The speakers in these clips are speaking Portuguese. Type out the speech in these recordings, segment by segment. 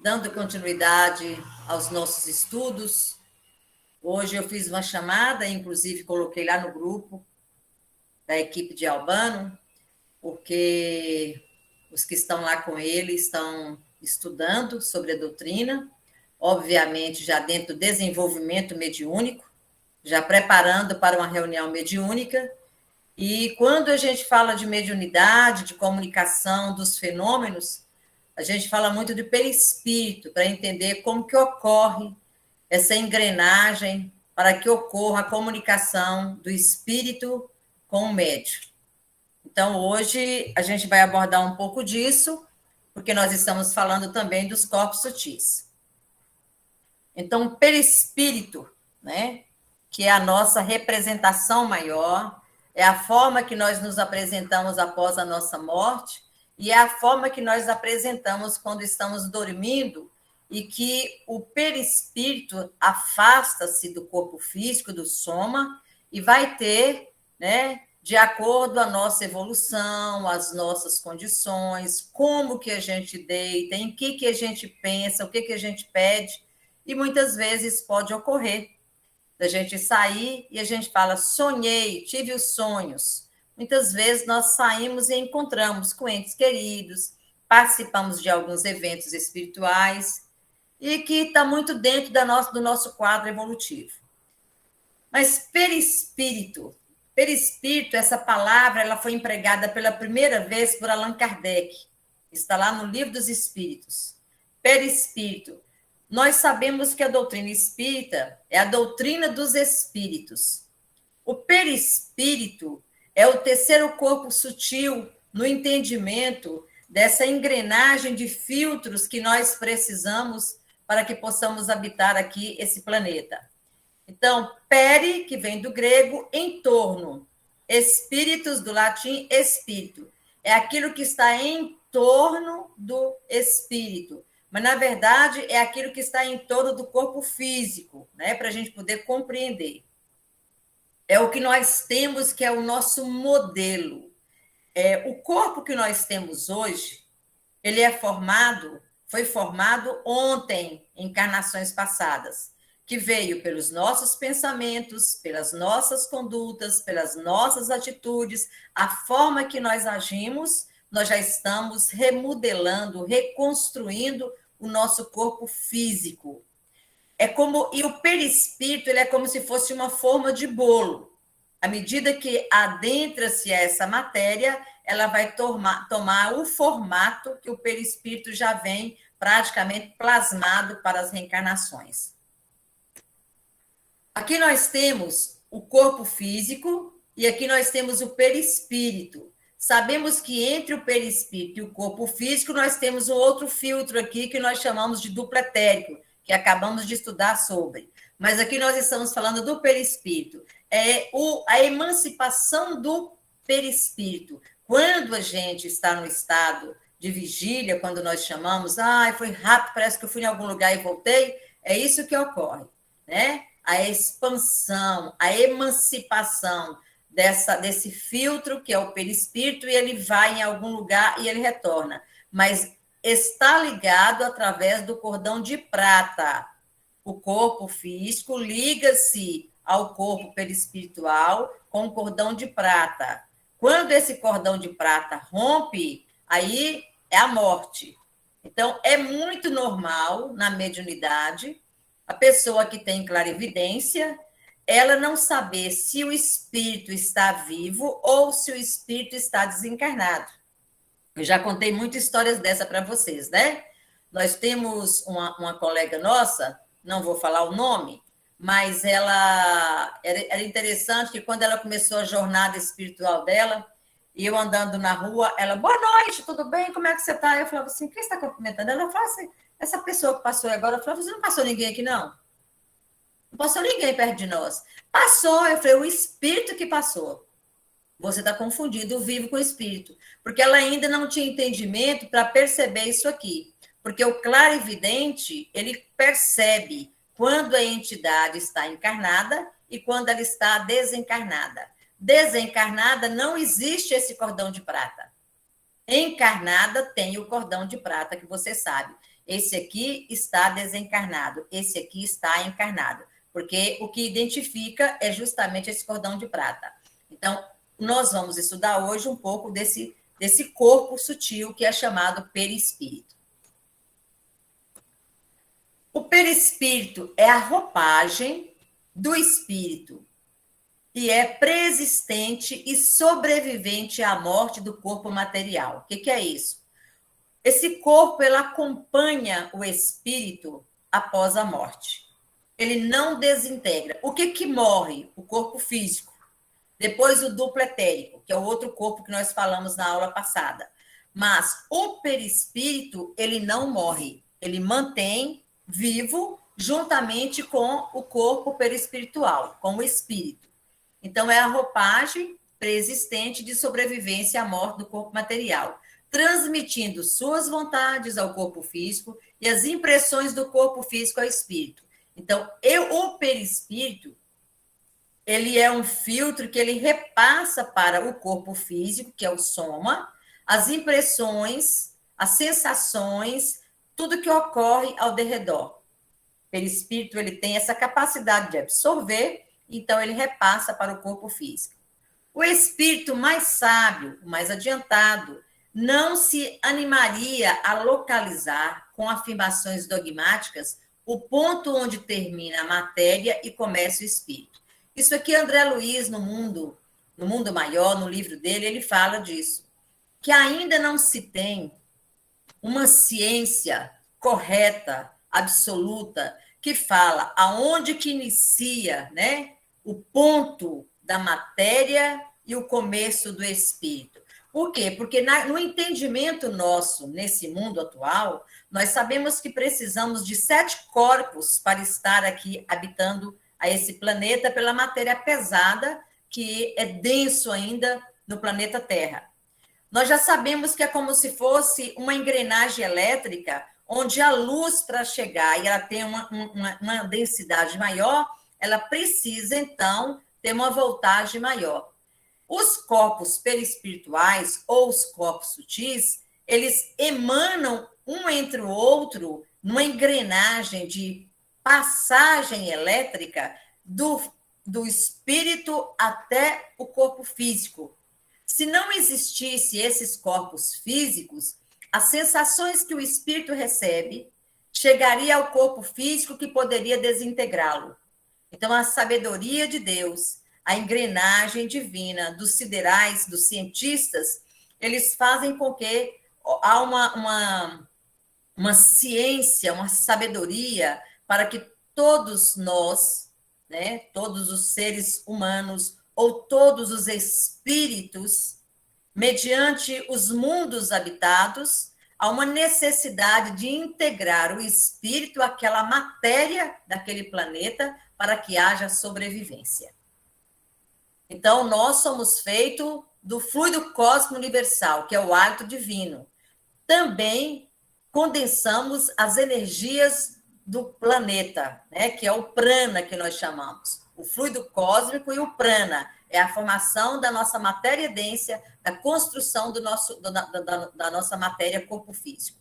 dando continuidade aos nossos estudos. Hoje eu fiz uma chamada, inclusive coloquei lá no grupo da equipe de Albano, porque os que estão lá com ele estão estudando sobre a doutrina, obviamente já dentro do desenvolvimento mediúnico, já preparando para uma reunião mediúnica. E quando a gente fala de mediunidade, de comunicação dos fenômenos, a gente fala muito de perispírito, para entender como que ocorre essa engrenagem para que ocorra a comunicação do espírito com o médium. Então, hoje, a gente vai abordar um pouco disso, porque nós estamos falando também dos corpos sutis. Então, o perispírito, né, que é a nossa representação maior, é a forma que nós nos apresentamos após a nossa morte, e é a forma que nós apresentamos quando estamos dormindo, e que o perispírito afasta-se do corpo físico, do soma, e vai ter, né, de acordo à nossa evolução, às nossas condições, como que a gente deita, em que a gente pensa, o que a gente pede, e muitas vezes pode ocorrer da gente sair e a gente fala, sonhei, tive os sonhos. Muitas vezes nós saímos e encontramos com entes queridos, participamos de alguns eventos espirituais e que está muito dentro do nosso quadro evolutivo. Mas perispírito, essa palavra ela foi empregada pela primeira vez por Allan Kardec. Está lá no Livro dos Espíritos. Perispírito. Nós sabemos que a doutrina espírita é a doutrina dos espíritos. O perispírito é o terceiro corpo sutil no entendimento dessa engrenagem de filtros que nós precisamos para que possamos habitar aqui esse planeta. Então, peri, que vem do grego, em torno. Espíritos, do latim, espírito. É aquilo que está em torno do espírito. Mas, na verdade, é aquilo que está em torno do corpo físico, né? Para a gente poder compreender. É o que nós temos, que é o nosso modelo. O corpo que nós temos hoje, ele foi formado ontem, em encarnações passadas, que veio pelos nossos pensamentos, pelas nossas condutas, pelas nossas atitudes, a forma que nós agimos, nós já estamos remodelando, reconstruindo o nosso corpo físico. E o perispírito ele é como se fosse uma forma de bolo. À medida que adentra-se essa matéria, ela vai tomar o formato que o perispírito já vem praticamente plasmado para as reencarnações. Aqui nós temos o corpo físico e aqui nós temos o perispírito. Sabemos que entre o perispírito e o corpo físico nós temos um outro filtro aqui que nós chamamos de duplo etérico, que acabamos de estudar sobre. Mas aqui nós estamos falando do perispírito. É a emancipação do perispírito. Quando a gente está no estado de vigília, quando nós chamamos, foi rápido, parece que eu fui em algum lugar e voltei, é isso que ocorre, né? A expansão, a emancipação desse filtro, que é o perispírito, e ele vai em algum lugar e ele retorna. Mas está ligado através do cordão de prata. O corpo físico liga-se ao corpo perispiritual com o cordão de prata. Quando esse cordão de prata rompe, aí é a morte. Então, é muito normal na mediunidade a pessoa que tem clarividência, ela não saber se o espírito está vivo ou se o espírito está desencarnado. Eu já contei muitas histórias dessa para vocês, né? Nós temos uma colega nossa, não vou falar o nome, mas ela era interessante que quando ela começou a jornada espiritual dela, e eu andando na rua, ela, boa noite, tudo bem? Como é que você está? Eu falava assim, quem está cumprimentando? Ela falou assim, essa pessoa que passou agora, eu falei, você não passou ninguém aqui, não? Não passou ninguém perto de nós. Passou, eu falei, o espírito que passou. Você está confundindo o vivo com o espírito. Porque ela ainda não tinha entendimento para perceber isso aqui. Porque o clarividente, ele percebe quando a entidade está encarnada e quando ela está desencarnada. Desencarnada, não existe esse cordão de prata. Encarnada tem o cordão de prata, que você sabe. esse aqui está desencarnado, esse aqui está encarnado, porque o que identifica é justamente esse cordão de prata. Então, nós vamos estudar hoje um pouco desse corpo sutil que é chamado perispírito. O perispírito é a roupagem do espírito e é preexistente e sobrevivente à morte do corpo material. O que é isso? Esse corpo ele acompanha o espírito após a morte. Ele não desintegra. O que morre? O corpo físico. Depois o duplo etérico, que é o outro corpo que nós falamos na aula passada. Mas o perispírito, ele não morre. Ele mantém vivo juntamente com o corpo perispiritual, com o espírito. Então, é a roupagem preexistente de sobrevivência à morte do corpo material, transmitindo suas vontades ao corpo físico e as impressões do corpo físico ao espírito. Então, o perispírito, ele é um filtro que ele repassa para o corpo físico, que é o soma, as impressões, as sensações, tudo que ocorre ao derredor. O perispírito, ele tem essa capacidade de absorver, então ele repassa para o corpo físico. O espírito mais sábio, mais adiantado, não se animaria a localizar com afirmações dogmáticas o ponto onde termina a matéria e começa o espírito. Isso aqui, André Luiz, no Mundo Maior, no livro dele, ele fala disso, que ainda não se tem uma ciência correta, absoluta, que fala aonde que inicia, né, o ponto da matéria e o começo do espírito. Por quê? Porque no entendimento nosso, nesse mundo atual, nós sabemos que precisamos de 7 corpos para estar aqui habitando a esse planeta pela matéria pesada, que é denso ainda no planeta Terra. Nós já sabemos que é como se fosse uma engrenagem elétrica, onde a luz, para chegar e ela tem uma densidade maior, ela precisa, então, ter uma voltagem maior. Os corpos perispirituais ou os corpos sutis, eles emanam um entre o outro numa engrenagem de passagem elétrica do espírito até o corpo físico. Se não existisse esses corpos físicos, as sensações que o espírito recebe chegaria ao corpo físico que poderia desintegrá-lo. Então, a sabedoria de Deus, a engrenagem divina dos siderais, dos cientistas, eles fazem com que há uma ciência, uma sabedoria para que todos nós, né, todos os seres humanos ou todos os espíritos, mediante os mundos habitados, há uma necessidade de integrar o espírito àquela matéria daquele planeta para que haja sobrevivência. Então, nós somos feitos do fluido cósmico universal, que é o hálito divino. Também condensamos as energias do planeta, né, que é o prana que nós chamamos. O fluido cósmico e o prana é a formação da nossa matéria densa, da construção da nossa matéria corpo físico.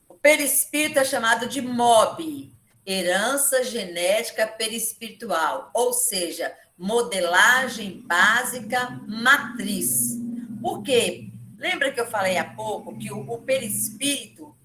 O perispírito é chamado de MOB, herança genética perispiritual, ou seja, modelagem básica matriz. Por quê? Lembra que eu falei há pouco que o perispírito,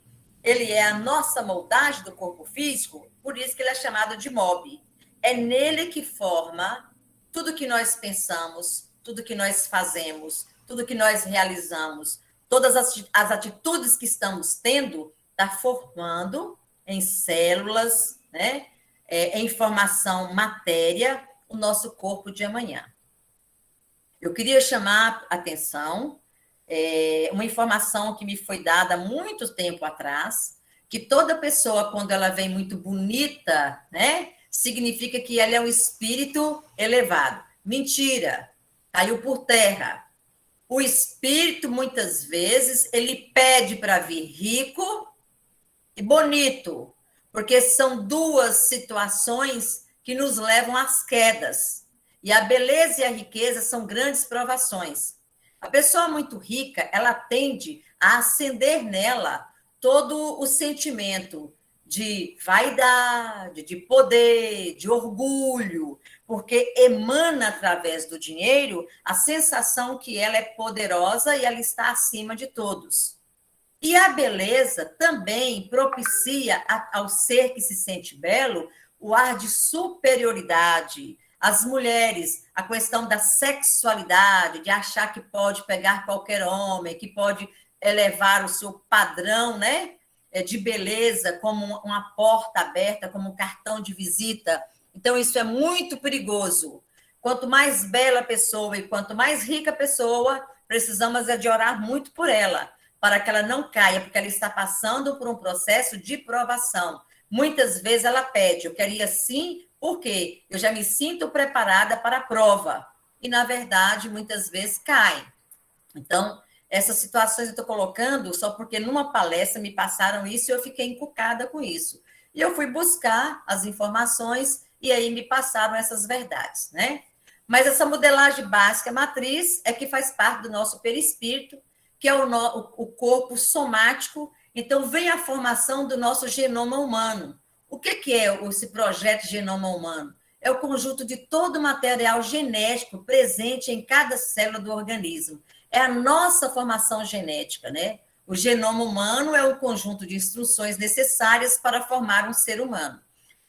ele é a nossa moldagem do corpo físico? Por isso que ele é chamado de MOB. É nele que forma tudo que nós pensamos, tudo que nós fazemos, tudo que nós realizamos, todas as atitudes que estamos tendo, está formando em células, né, em formação matéria, o nosso corpo de amanhã. Eu queria chamar a atenção, uma informação que me foi dada há muito tempo atrás, que toda pessoa, quando ela vem muito bonita, né, significa que ela é um espírito elevado. Mentira, caiu por terra. O espírito, muitas vezes, ele pede para vir rico e bonito, porque são duas situações que nos levam às quedas. E a beleza e a riqueza são grandes provações. A pessoa muito rica, ela tende a acender nela todo o sentimento de vaidade, de poder, de orgulho, porque emana através do dinheiro a sensação que ela é poderosa e ela está acima de todos. E a beleza também propicia ao ser que se sente belo o ar de superioridade. As mulheres, a questão da sexualidade, de achar que pode pegar qualquer homem, que pode elevar o seu padrão, né, de beleza como uma porta aberta, como um cartão de visita. Então, isso é muito perigoso. Quanto mais bela a pessoa e quanto mais rica a pessoa, precisamos de orar muito por ela, para que ela não caia, porque ela está passando por um processo de provação. Muitas vezes ela pede, eu queria sim, porque eu já me sinto preparada para a prova. E, na verdade, muitas vezes cai. Então, essas situações eu estou colocando só porque numa palestra me passaram isso e eu fiquei encucada com isso. E eu fui buscar as informações e aí me passaram essas verdades, né? Mas essa modelagem básica matriz é que faz parte do nosso perispírito, que é o corpo somático. Então, vem a formação do nosso genoma humano. O que é esse projeto Genoma Humano? É o conjunto de todo o material genético presente em cada célula do organismo. É a nossa formação genética, né? O genoma humano é o conjunto de instruções necessárias para formar um ser humano.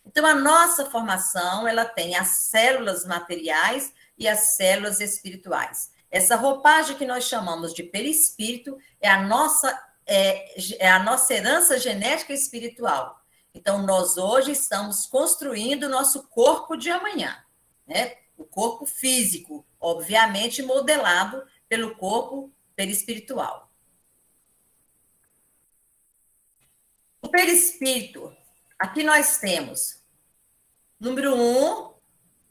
Então, a nossa formação, ela tem as células materiais e as células espirituais. Essa roupagem que nós chamamos de perispírito é a nossa herança genética espiritual. Então, nós hoje estamos construindo o nosso corpo de amanhã, né? O corpo físico, obviamente modelado pelo corpo perispiritual. O perispírito, aqui nós temos, número 1,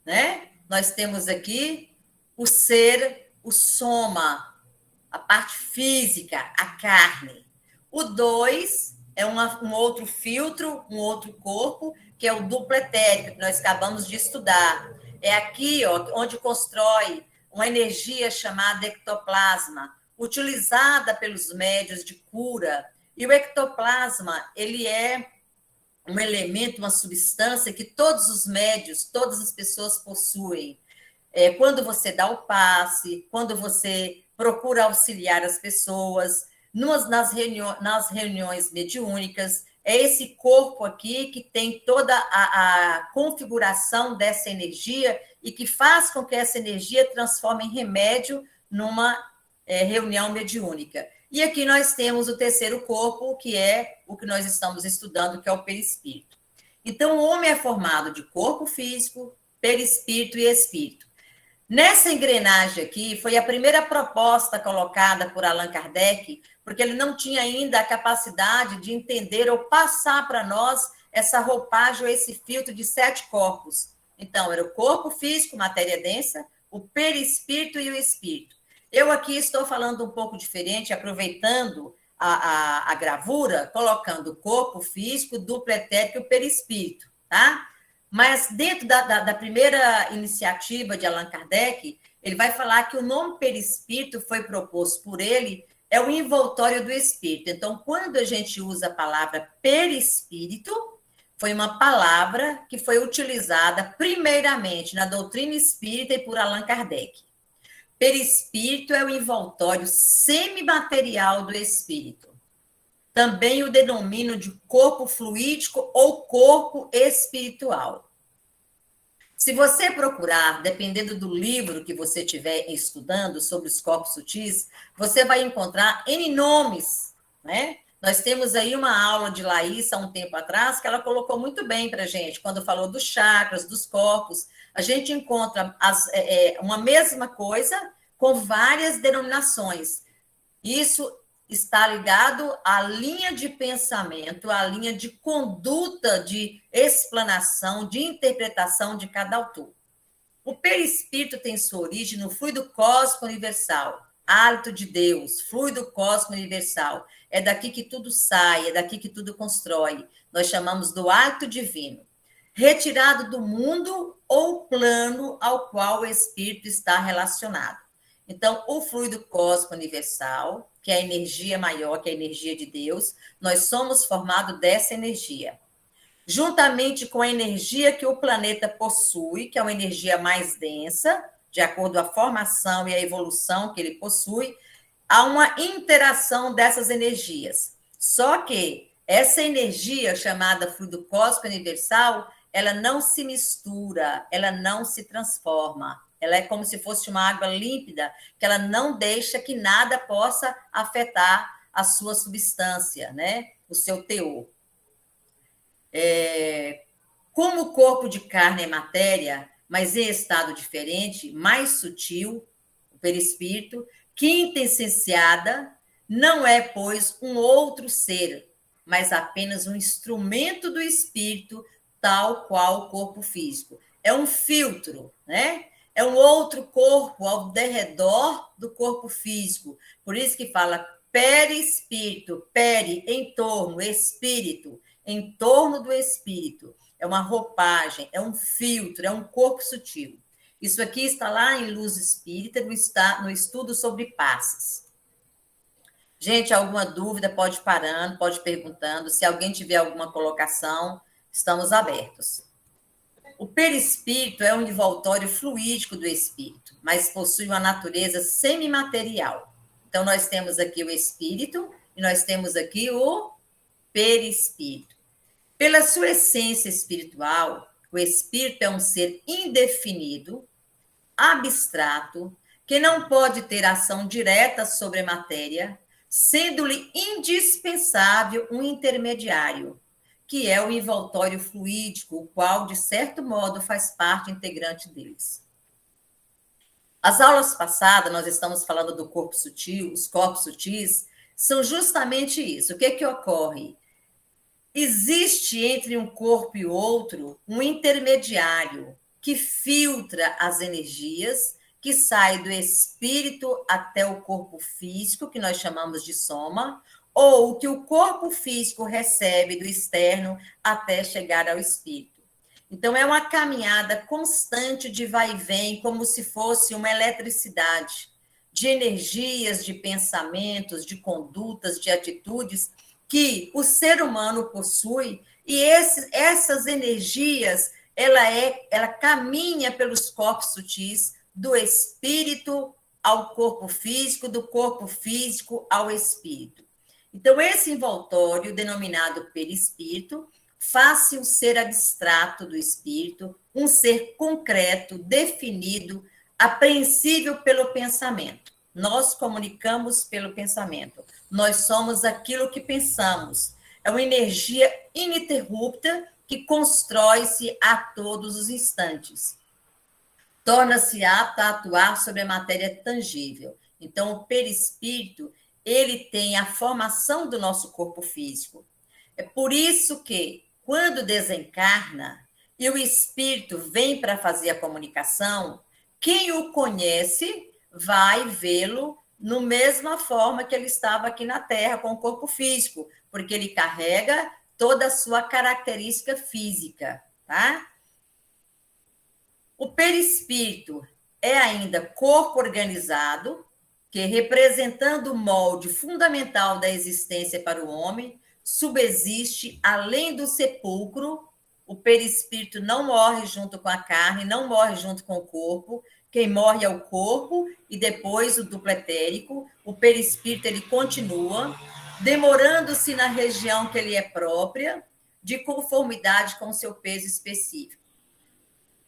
né? Nós temos aqui o ser, o soma, a parte física, a carne. O 2 é um outro filtro, um outro corpo, que é o duplo etérico, que nós acabamos de estudar. É aqui, ó, onde constrói uma energia chamada ectoplasma, utilizada pelos médiuns de cura. E o ectoplasma, ele é um elemento, uma substância que todos os médiuns, todas as pessoas possuem. Quando você dá o passe, quando você procura auxiliar as pessoas, nas reuniões mediúnicas, é esse corpo aqui que tem toda a configuração dessa energia e que faz com que essa energia transforme em remédio numa reunião mediúnica. E aqui nós temos o terceiro corpo, que é o que nós estamos estudando, que é o perispírito. Então, o homem é formado de corpo físico, perispírito e espírito. Nessa engrenagem aqui, foi a primeira proposta colocada por Allan Kardec, porque ele não tinha ainda a capacidade de entender ou passar para nós essa roupagem ou esse filtro de 7 corpos. Então, era o corpo físico, matéria densa, o perispírito e o espírito. Eu aqui estou falando um pouco diferente, aproveitando a gravura, colocando o corpo físico, duplo etérico e o perispírito, tá? Mas dentro da primeira iniciativa de Allan Kardec, ele vai falar que o nome perispírito foi proposto por ele, é o envoltório do espírito. Então, quando a gente usa a palavra perispírito, foi uma palavra que foi utilizada primeiramente na doutrina espírita e por Allan Kardec. Perispírito é o envoltório semimaterial do espírito. Também o denomino de corpo fluídico ou corpo espiritual. Se você procurar, dependendo do livro que você estiver estudando sobre os corpos sutis, você vai encontrar N nomes, né? Nós temos aí uma aula de Laís, há um tempo atrás, que ela colocou muito bem para a gente, quando falou dos chakras, dos corpos. A gente encontra uma mesma coisa com várias denominações. Isso está ligado à linha de pensamento, à linha de conduta, de explanação, de interpretação de cada autor. O perispírito tem sua origem no fluido cósmico universal, hálito de Deus, fluido cósmico universal. É daqui que tudo sai, é daqui que tudo constrói. Nós chamamos do hálito divino. Retirado do mundo ou plano ao qual o espírito está relacionado. Então, o fluido cósmico universal, que é a energia maior, que é a energia de Deus, nós somos formados dessa energia. Juntamente com a energia que o planeta possui, que é uma energia mais densa, de acordo com a formação e a evolução que ele possui, há uma interação dessas energias. Só que essa energia, chamada fluido cósmico universal, ela não se mistura, ela não se transforma. Ela é como se fosse uma água límpida, que ela não deixa que nada possa afetar a sua substância, né? O seu teor. Como o corpo de carne é matéria, mas em estado diferente, mais sutil, o perispírito, quintessenciada, não é, pois, um outro ser, mas apenas um instrumento do espírito, tal qual o corpo físico. É um filtro, né? É um outro corpo ao derredor do corpo físico. Por isso que fala perispírito, peri, em torno, espírito, em torno do espírito. É uma roupagem, é um filtro, é um corpo sutil. Isso aqui está lá em Luz Espírita, no estudo sobre passes. Gente, alguma dúvida, pode ir parando, pode ir perguntando. Se alguém tiver alguma colocação, estamos abertos. O perispírito é um envoltório fluídico do espírito, mas possui uma natureza semimaterial. Então, nós temos aqui o espírito e nós temos aqui o perispírito. Pela sua essência espiritual, o espírito é um ser indefinido, abstrato, que não pode ter ação direta sobre a matéria, sendo-lhe indispensável um intermediário, que é o envoltório fluídico, o qual, de certo modo, faz parte integrante deles. As aulas passadas, nós estamos falando do corpo sutil, os corpos sutis, são justamente isso. O que ocorre? Existe entre um corpo e outro um intermediário que filtra as energias que saem do espírito até o corpo físico, que nós chamamos de soma, ou que o corpo físico recebe do externo até chegar ao espírito. Então, é uma caminhada constante de vai e vem, como se fosse uma eletricidade, de energias, de pensamentos, de condutas, de atitudes que o ser humano possui, e essas energias, ela caminha pelos corpos sutis, do espírito ao corpo físico, do corpo físico ao espírito. Então, esse envoltório, denominado perispírito, faz-se um ser abstrato do espírito, um ser concreto, definido, apreensível pelo pensamento. Nós comunicamos pelo pensamento. Nós somos aquilo que pensamos. É uma energia ininterrupta que constrói-se a todos os instantes. Torna-se apta a atuar sobre a matéria tangível. Então, o perispírito, ele tem a formação do nosso corpo físico. É por isso que, quando desencarna e o espírito vem para fazer a comunicação, quem o conhece vai vê-lo na mesma forma que ele estava aqui na Terra, com o corpo físico, porque ele carrega toda a sua característica física, tá? O perispírito é ainda corpo organizado, que, representando o molde fundamental da existência para o homem, subsiste além do sepulcro. O perispírito não morre junto com a carne, não morre junto com o corpo. Quem morre é o corpo e depois o duplo etérico. O perispírito, ele continua, demorando-se na região que ele é própria, de conformidade com o seu peso específico.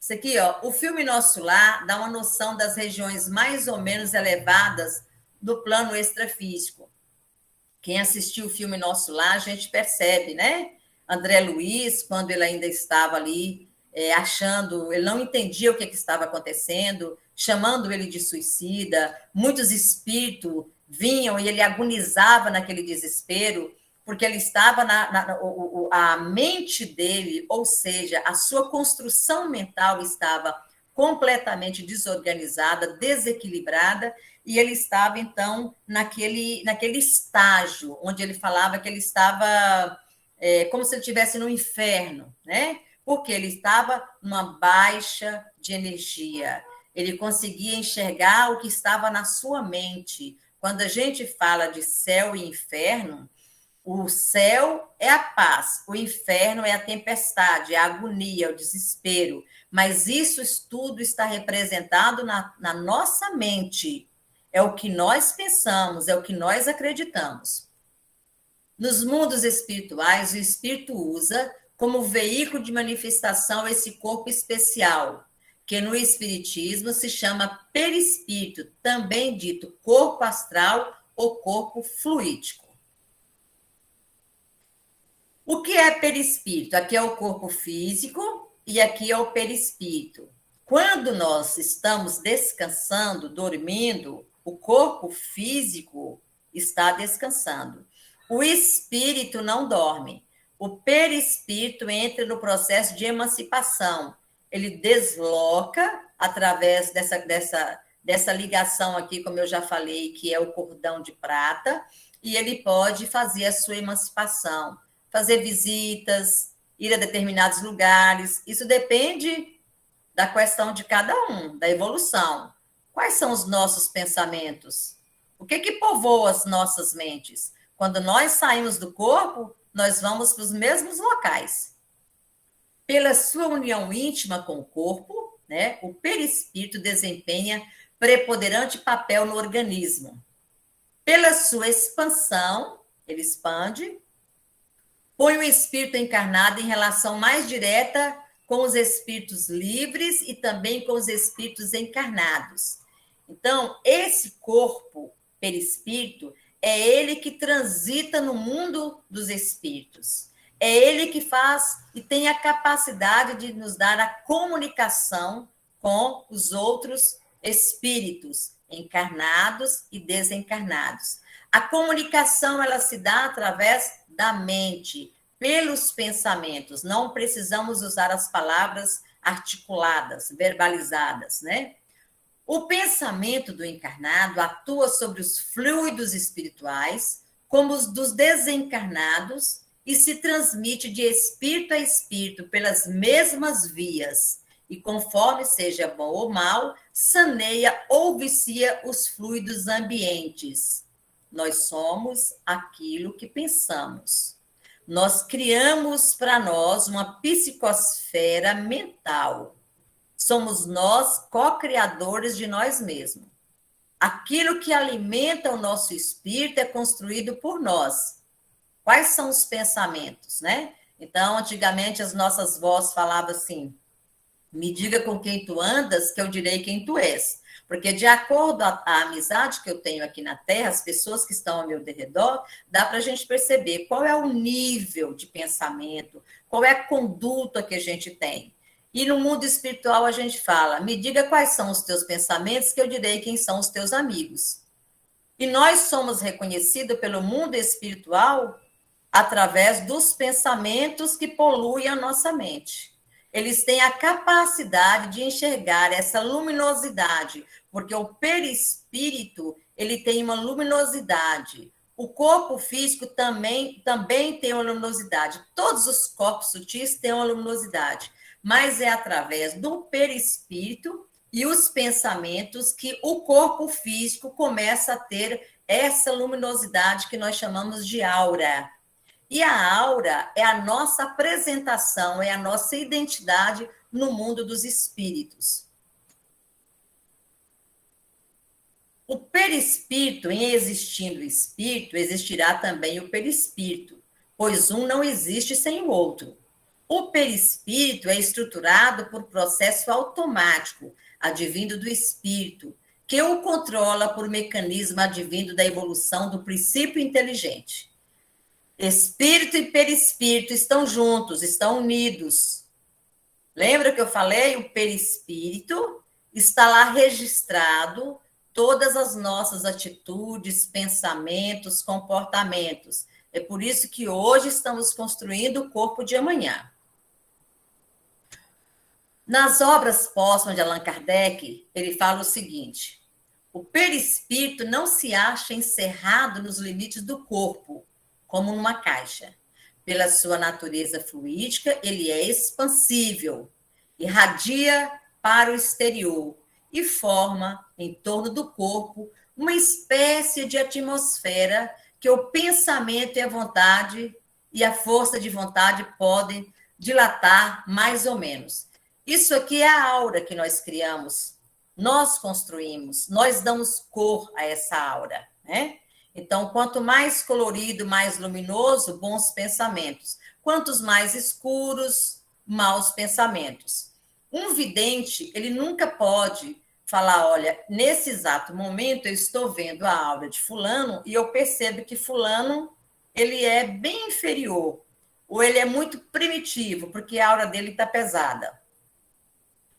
Isso aqui, ó, o filme Nosso Lar dá uma noção das regiões mais ou menos elevadas do plano extrafísico. Quem assistiu o filme Nosso Lar, a gente percebe, né? André Luiz, quando ele ainda estava ali, achando, ele não entendia o que estava acontecendo, chamando ele de suicida, muitos espíritos vinham e ele agonizava naquele desespero, porque ele estava a mente dele, ou seja, a sua construção mental estava completamente desorganizada, desequilibrada, e ele estava, então, naquele estágio, onde ele falava que ele estava como se ele estivesse no inferno, né? Porque ele estava numa baixa de energia. ele conseguia enxergar o que estava na sua mente. Quando a gente fala de céu e inferno, o céu é a paz, o inferno é a tempestade, é a agonia, é o desespero. Mas isso tudo está representado na nossa mente. É o que nós pensamos, é o que nós acreditamos. Nos mundos espirituais, o espírito usa como veículo de manifestação esse corpo especial, que no espiritismo se chama perispírito, também dito corpo astral ou corpo fluídico. O que é perispírito? Aqui é o corpo físico e aqui é o perispírito. Quando nós estamos descansando, dormindo, o corpo físico está descansando. O espírito não dorme. O perispírito entra no processo de emancipação. Ele desloca através dessa ligação aqui, como eu já falei, que é o cordão de prata, e ele pode fazer a sua emancipação, fazer visitas, ir a determinados lugares. Isso depende da questão de cada um, da evolução. Quais são os nossos pensamentos? O que povoa as nossas mentes? Quando nós saímos do corpo, nós vamos para os mesmos locais. Pela sua união íntima com o corpo, né, o perispírito desempenha preponderante papel no organismo. Pela sua expansão, ele expande, põe o espírito encarnado em relação mais direta com os espíritos livres e também com os espíritos encarnados. Então, esse corpo perispírito é ele que transita no mundo dos espíritos. É ele que faz e tem a capacidade de nos dar a comunicação com os outros espíritos, encarnados e desencarnados. A comunicação, ela se dá através da mente, pelos pensamentos. Não precisamos usar as palavras articuladas, verbalizadas, né? O pensamento do encarnado atua sobre os fluidos espirituais, como os dos desencarnados, e se transmite de espírito a espírito pelas mesmas vias, e conforme seja bom ou mal, saneia ou vicia os fluidos ambientes. Nós somos aquilo que pensamos. Nós criamos para nós uma psicosfera mental. Somos nós co-criadores de nós mesmos. Aquilo que alimenta o nosso espírito é construído por nós. Quais são os pensamentos, né? Então, antigamente, as nossas vós falavam assim, me diga com quem tu andas, que eu direi quem tu és. Porque, de acordo com a amizade que eu tenho aqui na Terra, as pessoas que estão ao meu redor, dá para a gente perceber qual é o nível de pensamento, qual é a conduta que a gente tem. E no mundo espiritual a gente fala, me diga quais são os teus pensamentos, que eu direi quem são os teus amigos. E nós somos reconhecidos pelo mundo espiritual através dos pensamentos que poluem a nossa mente. Eles têm a capacidade de enxergar essa luminosidade, porque o perispírito, ele tem uma luminosidade. O corpo físico também tem uma luminosidade. Todos os corpos sutis têm uma luminosidade, mas é através do perispírito e os pensamentos que o corpo físico começa a ter essa luminosidade que nós chamamos de aura. E a aura é a nossa apresentação, é a nossa identidade no mundo dos espíritos. O perispírito, em existindo o espírito, existirá também o perispírito, pois um não existe sem o outro. O perispírito é estruturado por processo automático, advindo do espírito, que o controla por mecanismo advindo da evolução do princípio inteligente. Espírito e perispírito estão juntos, estão unidos. Lembra que eu falei? O perispírito está lá registrado todas as nossas atitudes, pensamentos, comportamentos. É por isso que hoje estamos construindo o corpo de amanhã. Nas obras póstumas de Allan Kardec, ele fala o seguinte: o perispírito não se acha encerrado nos limites do corpo, como numa caixa. Pela sua natureza fluídica, ele é expansível, irradia para o exterior e forma, em torno do corpo, uma espécie de atmosfera que o pensamento e a vontade e a força de vontade podem dilatar mais ou menos. Isso aqui é a aura que nós criamos, nós construímos, nós damos cor a essa aura, né? Então, quanto mais colorido, mais luminoso, bons pensamentos. Quantos mais escuros, maus pensamentos. Um vidente, ele nunca pode falar, olha, nesse exato momento eu estou vendo a aura de fulano e eu percebo que fulano, ele é bem inferior, ou ele é muito primitivo, porque a aura dele está pesada.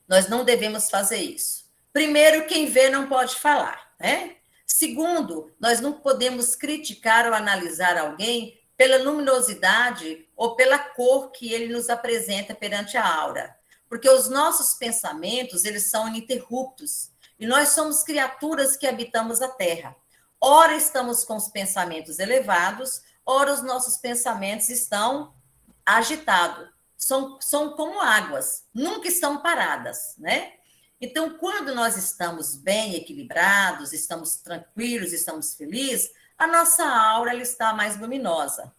Nós não devemos fazer isso. Primeiro, quem vê não pode falar, né? Segundo, nós não podemos criticar ou analisar alguém pela luminosidade ou pela cor que ele nos apresenta perante a aura. Porque os nossos pensamentos, eles são ininterruptos. E nós somos criaturas que habitamos a Terra. Ora estamos com os pensamentos elevados, ora os nossos pensamentos estão agitados. São como águas, nunca estão paradas, né? Então, quando nós estamos bem equilibrados, estamos tranquilos, estamos felizes, a nossa aura ela está mais luminosa.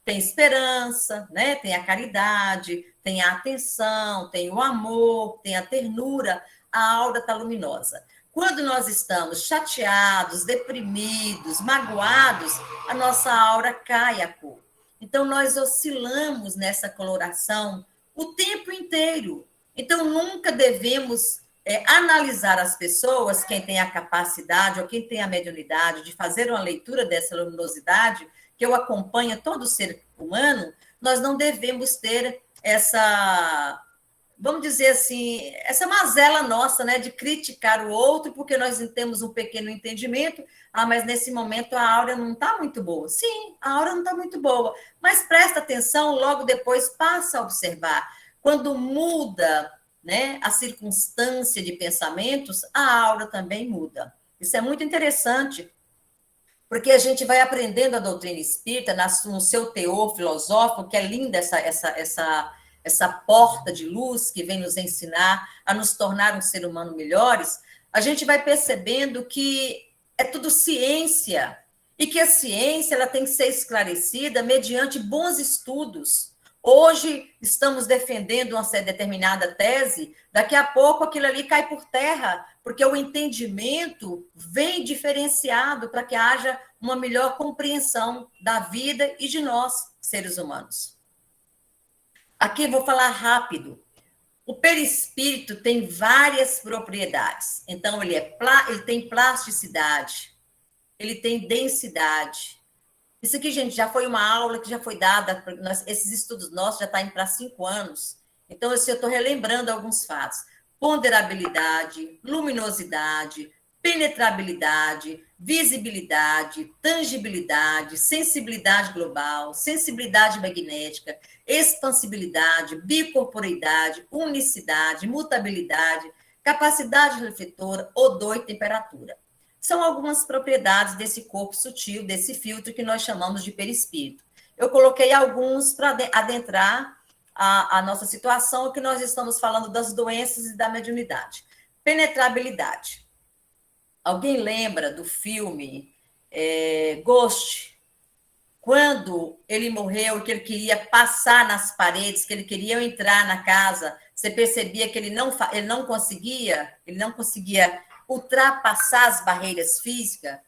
Tem esperança, né? Tem a caridade, tem a atenção, tem o amor, tem a ternura, a aura está luminosa. Quando nós estamos chateados, deprimidos, magoados, a nossa aura cai a cor. Então, nós oscilamos nessa coloração o tempo inteiro. Então, nunca devemos analisar as pessoas, quem tem a capacidade ou quem tem a mediunidade de fazer uma leitura dessa luminosidade, que eu acompanho todo ser humano, nós não devemos ter essa, vamos dizer assim, essa mazela nossa, né, de criticar o outro, porque nós temos um pequeno entendimento, mas nesse momento a aura não está muito boa. Sim, a aura não está muito boa, mas presta atenção, logo depois passa a observar. Quando muda, né, a circunstância de pensamentos, a aura também muda. Isso é muito interessante, porque a gente vai aprendendo a doutrina espírita no seu teor filosófico, que é linda essa porta de luz que vem nos ensinar a nos tornar um ser humano melhores, a gente vai percebendo que é tudo ciência, e que a ciência ela tem que ser esclarecida mediante bons estudos. Hoje estamos defendendo uma determinada tese, daqui a pouco aquilo ali cai por terra, porque o entendimento vem diferenciado para que haja uma melhor compreensão da vida e de nós, seres humanos. Aqui vou falar rápido. O perispírito tem várias propriedades. Então, ele tem plasticidade, ele tem densidade. Isso aqui, gente, já foi uma aula que já foi dada, esses estudos nossos já estão indo para 5 anos. Então, eu estou relembrando alguns fatos. Ponderabilidade, luminosidade, penetrabilidade, visibilidade, tangibilidade, sensibilidade global, sensibilidade magnética, expansibilidade, bicorporeidade, unicidade, mutabilidade, capacidade refletora, odor e temperatura. São algumas propriedades desse corpo sutil, desse filtro que nós chamamos de perispírito. Eu coloquei alguns para adentrar a nossa situação, que nós estamos falando das doenças e da mediunidade. Penetrabilidade. Alguém lembra do filme Ghost? Quando ele morreu, que ele queria passar nas paredes, que ele queria entrar na casa, você percebia que ele não conseguia ultrapassar as barreiras físicas.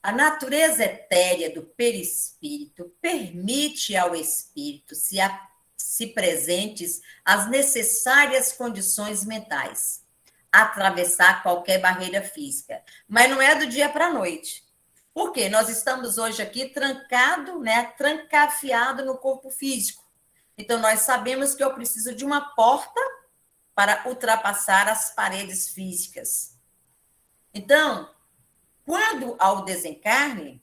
A natureza etérea do perispírito permite ao espírito se presentes as necessárias condições mentais, atravessar qualquer barreira física. Mas não é do dia para a noite. Por quê? Nós estamos hoje aqui trancado, né, trancafiado no corpo físico. Então, nós sabemos que eu preciso de uma porta para ultrapassar as paredes físicas. Então, quando ao desencarne,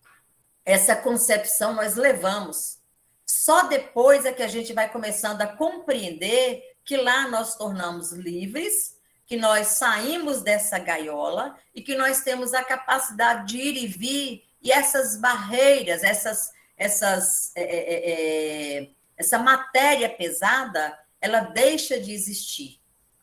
essa concepção nós levamos. Só depois é que a gente vai começando a compreender que lá nós tornamos livres, que nós saímos dessa gaiola e que nós temos a capacidade de ir e vir, e essas barreiras, essa matéria pesada, ela deixa de existir,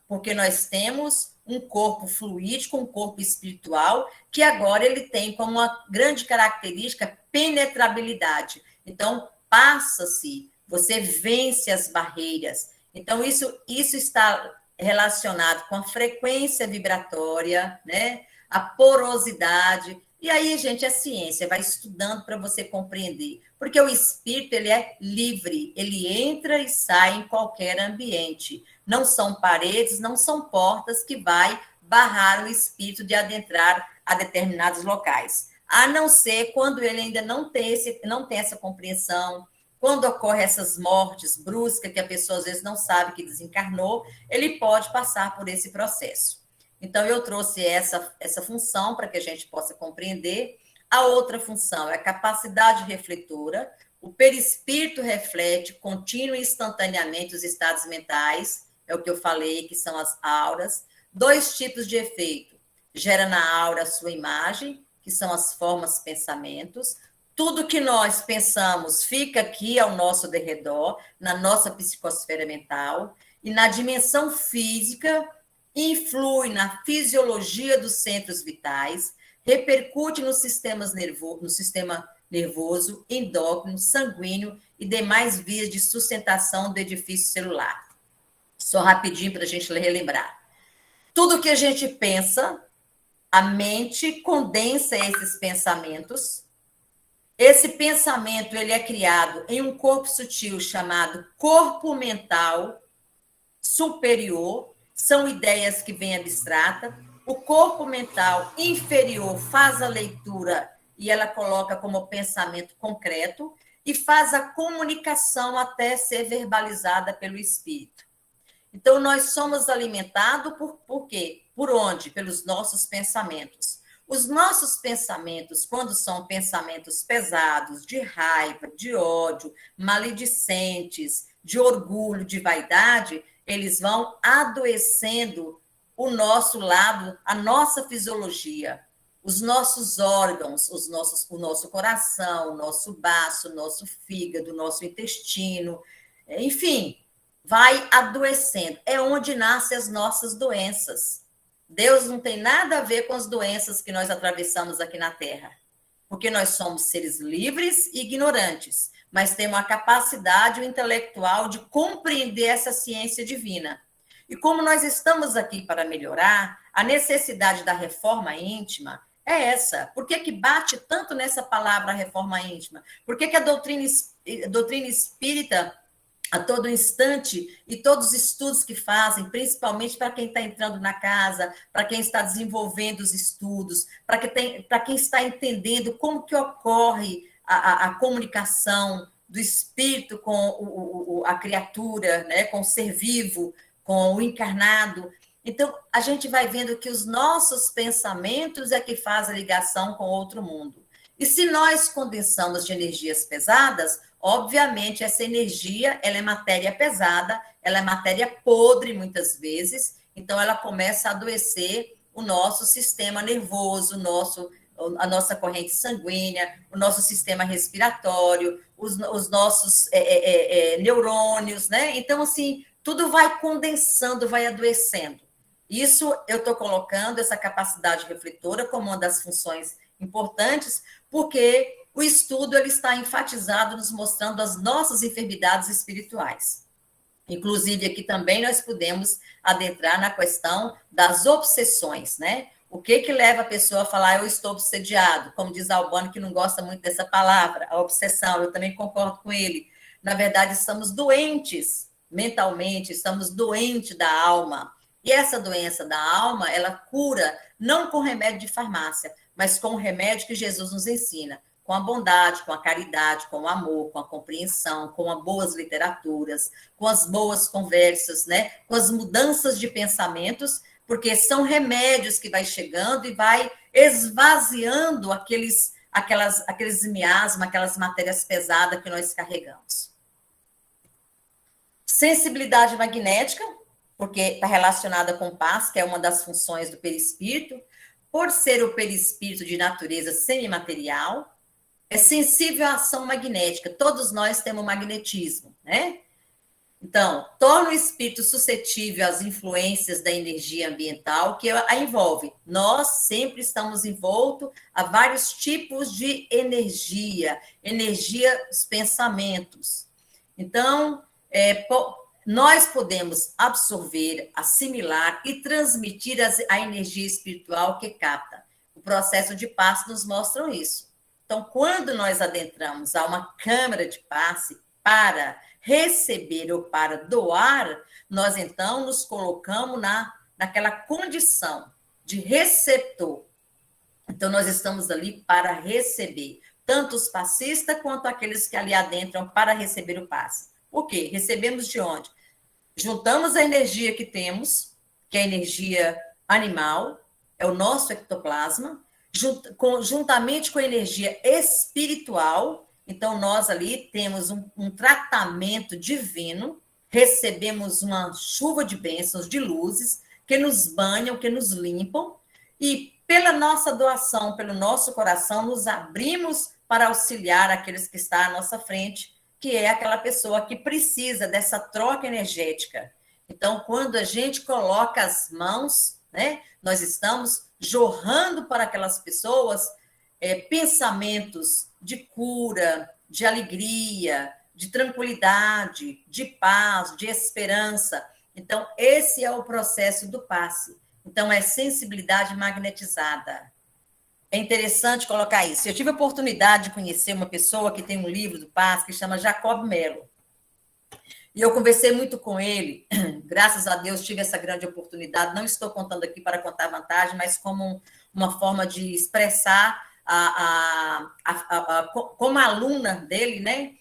porque nós temos um corpo fluídico, um corpo espiritual, que agora ele tem como uma grande característica penetrabilidade. Então, passa-se, você vence as barreiras. Então, isso está relacionado com a frequência vibratória, né? A porosidade. E aí, gente, a ciência vai estudando para você compreender. Porque o espírito, ele é livre, ele entra e sai em qualquer ambiente. Não são paredes, não são portas que vai barrar o espírito de adentrar a determinados locais. A não ser quando ele ainda não tem essa compreensão, quando ocorrem essas mortes bruscas, que a pessoa às vezes não sabe que desencarnou, ele pode passar por esse processo. Então, eu trouxe essa função para que a gente possa compreender. A outra função é a capacidade refletora. O perispírito reflete contínuo e instantaneamente os estados mentais, é o que eu falei, que são as auras. 2 tipos de efeito. Gera na aura a sua imagem, que são as formas, pensamentos. Tudo que nós pensamos fica aqui ao nosso derredor, na nossa psicosfera mental, e na dimensão física, influi na fisiologia dos centros vitais, repercute no sistema nervoso, endócrino, sanguíneo e demais vias de sustentação do edifício celular. Só rapidinho para a gente relembrar. Tudo que a gente pensa, a mente condensa esses pensamentos. Esse pensamento ele é criado em um corpo sutil chamado corpo mental superior. São ideias que vêm abstrata. O corpo mental inferior faz a leitura e ela coloca como pensamento concreto e faz a comunicação até ser verbalizada pelo espírito. Então, nós somos alimentados por quê? Por onde? Pelos nossos pensamentos. Os nossos pensamentos, quando são pensamentos pesados, de raiva, de ódio, maledicentes, de orgulho, de vaidade, eles vão adoecendo o nosso lado, a nossa fisiologia, os nossos órgãos, o nosso coração, o nosso baço, o nosso fígado, o nosso intestino, enfim, vai adoecendo. É onde nascem as nossas doenças. Deus não tem nada a ver com as doenças que nós atravessamos aqui na Terra, porque nós somos seres livres e ignorantes, mas temos a capacidade intelectual de compreender essa ciência divina. E como nós estamos aqui para melhorar, a necessidade da reforma íntima é essa. Por que bate tanto nessa palavra reforma íntima? Por que a doutrina espírita, a todo instante, e todos os estudos que fazem, principalmente para quem está entrando na casa, para quem está desenvolvendo os estudos, para quem está entendendo como que ocorre a comunicação do espírito com a criatura, né, com o ser vivo, com o encarnado. Então, a gente vai vendo que os nossos pensamentos é que faz a ligação com outro mundo. E se nós condensamos de energias pesadas, obviamente essa energia, ela é matéria pesada, ela é matéria podre muitas vezes, então ela começa a adoecer o nosso sistema nervoso, a nossa corrente sanguínea, o nosso sistema respiratório, os nossos neurônios, né? Então, assim, tudo vai condensando, vai adoecendo. Isso eu estou colocando, essa capacidade refletora, como uma das funções importantes, porque o estudo ele está enfatizado, nos mostrando as nossas enfermidades espirituais. Inclusive, aqui também nós podemos adentrar na questão das obsessões, né? O que leva a pessoa a falar, eu estou obsediado? Como diz Albano, que não gosta muito dessa palavra, a obsessão, eu também concordo com ele. Na verdade, estamos doentes mentalmente, estamos doentes da alma. E essa doença da alma, ela cura não com remédio de farmácia, mas com o remédio que Jesus nos ensina, com a bondade, com a caridade, com o amor, com a compreensão, com as boas literaturas, com as boas conversas, né? Com as mudanças de pensamentos, porque são remédios que vai chegando e vai esvaziando aqueles miasmas, aquelas matérias pesadas que nós carregamos. Sensibilidade magnética, porque está relacionada com paz, que é uma das funções do perispírito, por ser o perispírito de natureza semimaterial, é sensível à ação magnética. Todos nós temos magnetismo, né? Então, torna o espírito suscetível às influências da energia ambiental que a envolve. Nós sempre estamos envoltos a vários tipos de energia, energia dos pensamentos. Então, nós podemos absorver, assimilar e transmitir a energia espiritual que capta. O processo de passe nos mostra isso. Então, quando nós adentramos a uma câmara de passe para receber ou para doar, nós então nos colocamos naquela condição de receptor. Então, nós estamos ali para receber, tanto os passistas quanto aqueles que ali adentram para receber o passe. Por quê? Recebemos de onde? Juntamos a energia que temos, que é a energia animal, é o nosso ectoplasma, juntamente com a energia espiritual. Então, nós ali temos um tratamento divino, recebemos uma chuva de bênçãos, de luzes, que nos banham, que nos limpam, e pela nossa doação, pelo nosso coração, nos abrimos para auxiliar aqueles que estão à nossa frente, que é aquela pessoa que precisa dessa troca energética. Então, quando a gente coloca as mãos, né, nós estamos jorrando para aquelas pessoas pensamentos de cura, de alegria, de tranquilidade, de paz, de esperança. Então, esse é o processo do passe. Então, é sensibilidade magnetizada. É interessante colocar isso. Eu tive a oportunidade de conhecer uma pessoa que tem um livro do passe que chama Jacob Mello. E eu conversei muito com ele, graças a Deus tive essa grande oportunidade. Não estou contando aqui para contar vantagem, mas como uma forma de expressar como aluna dele, né?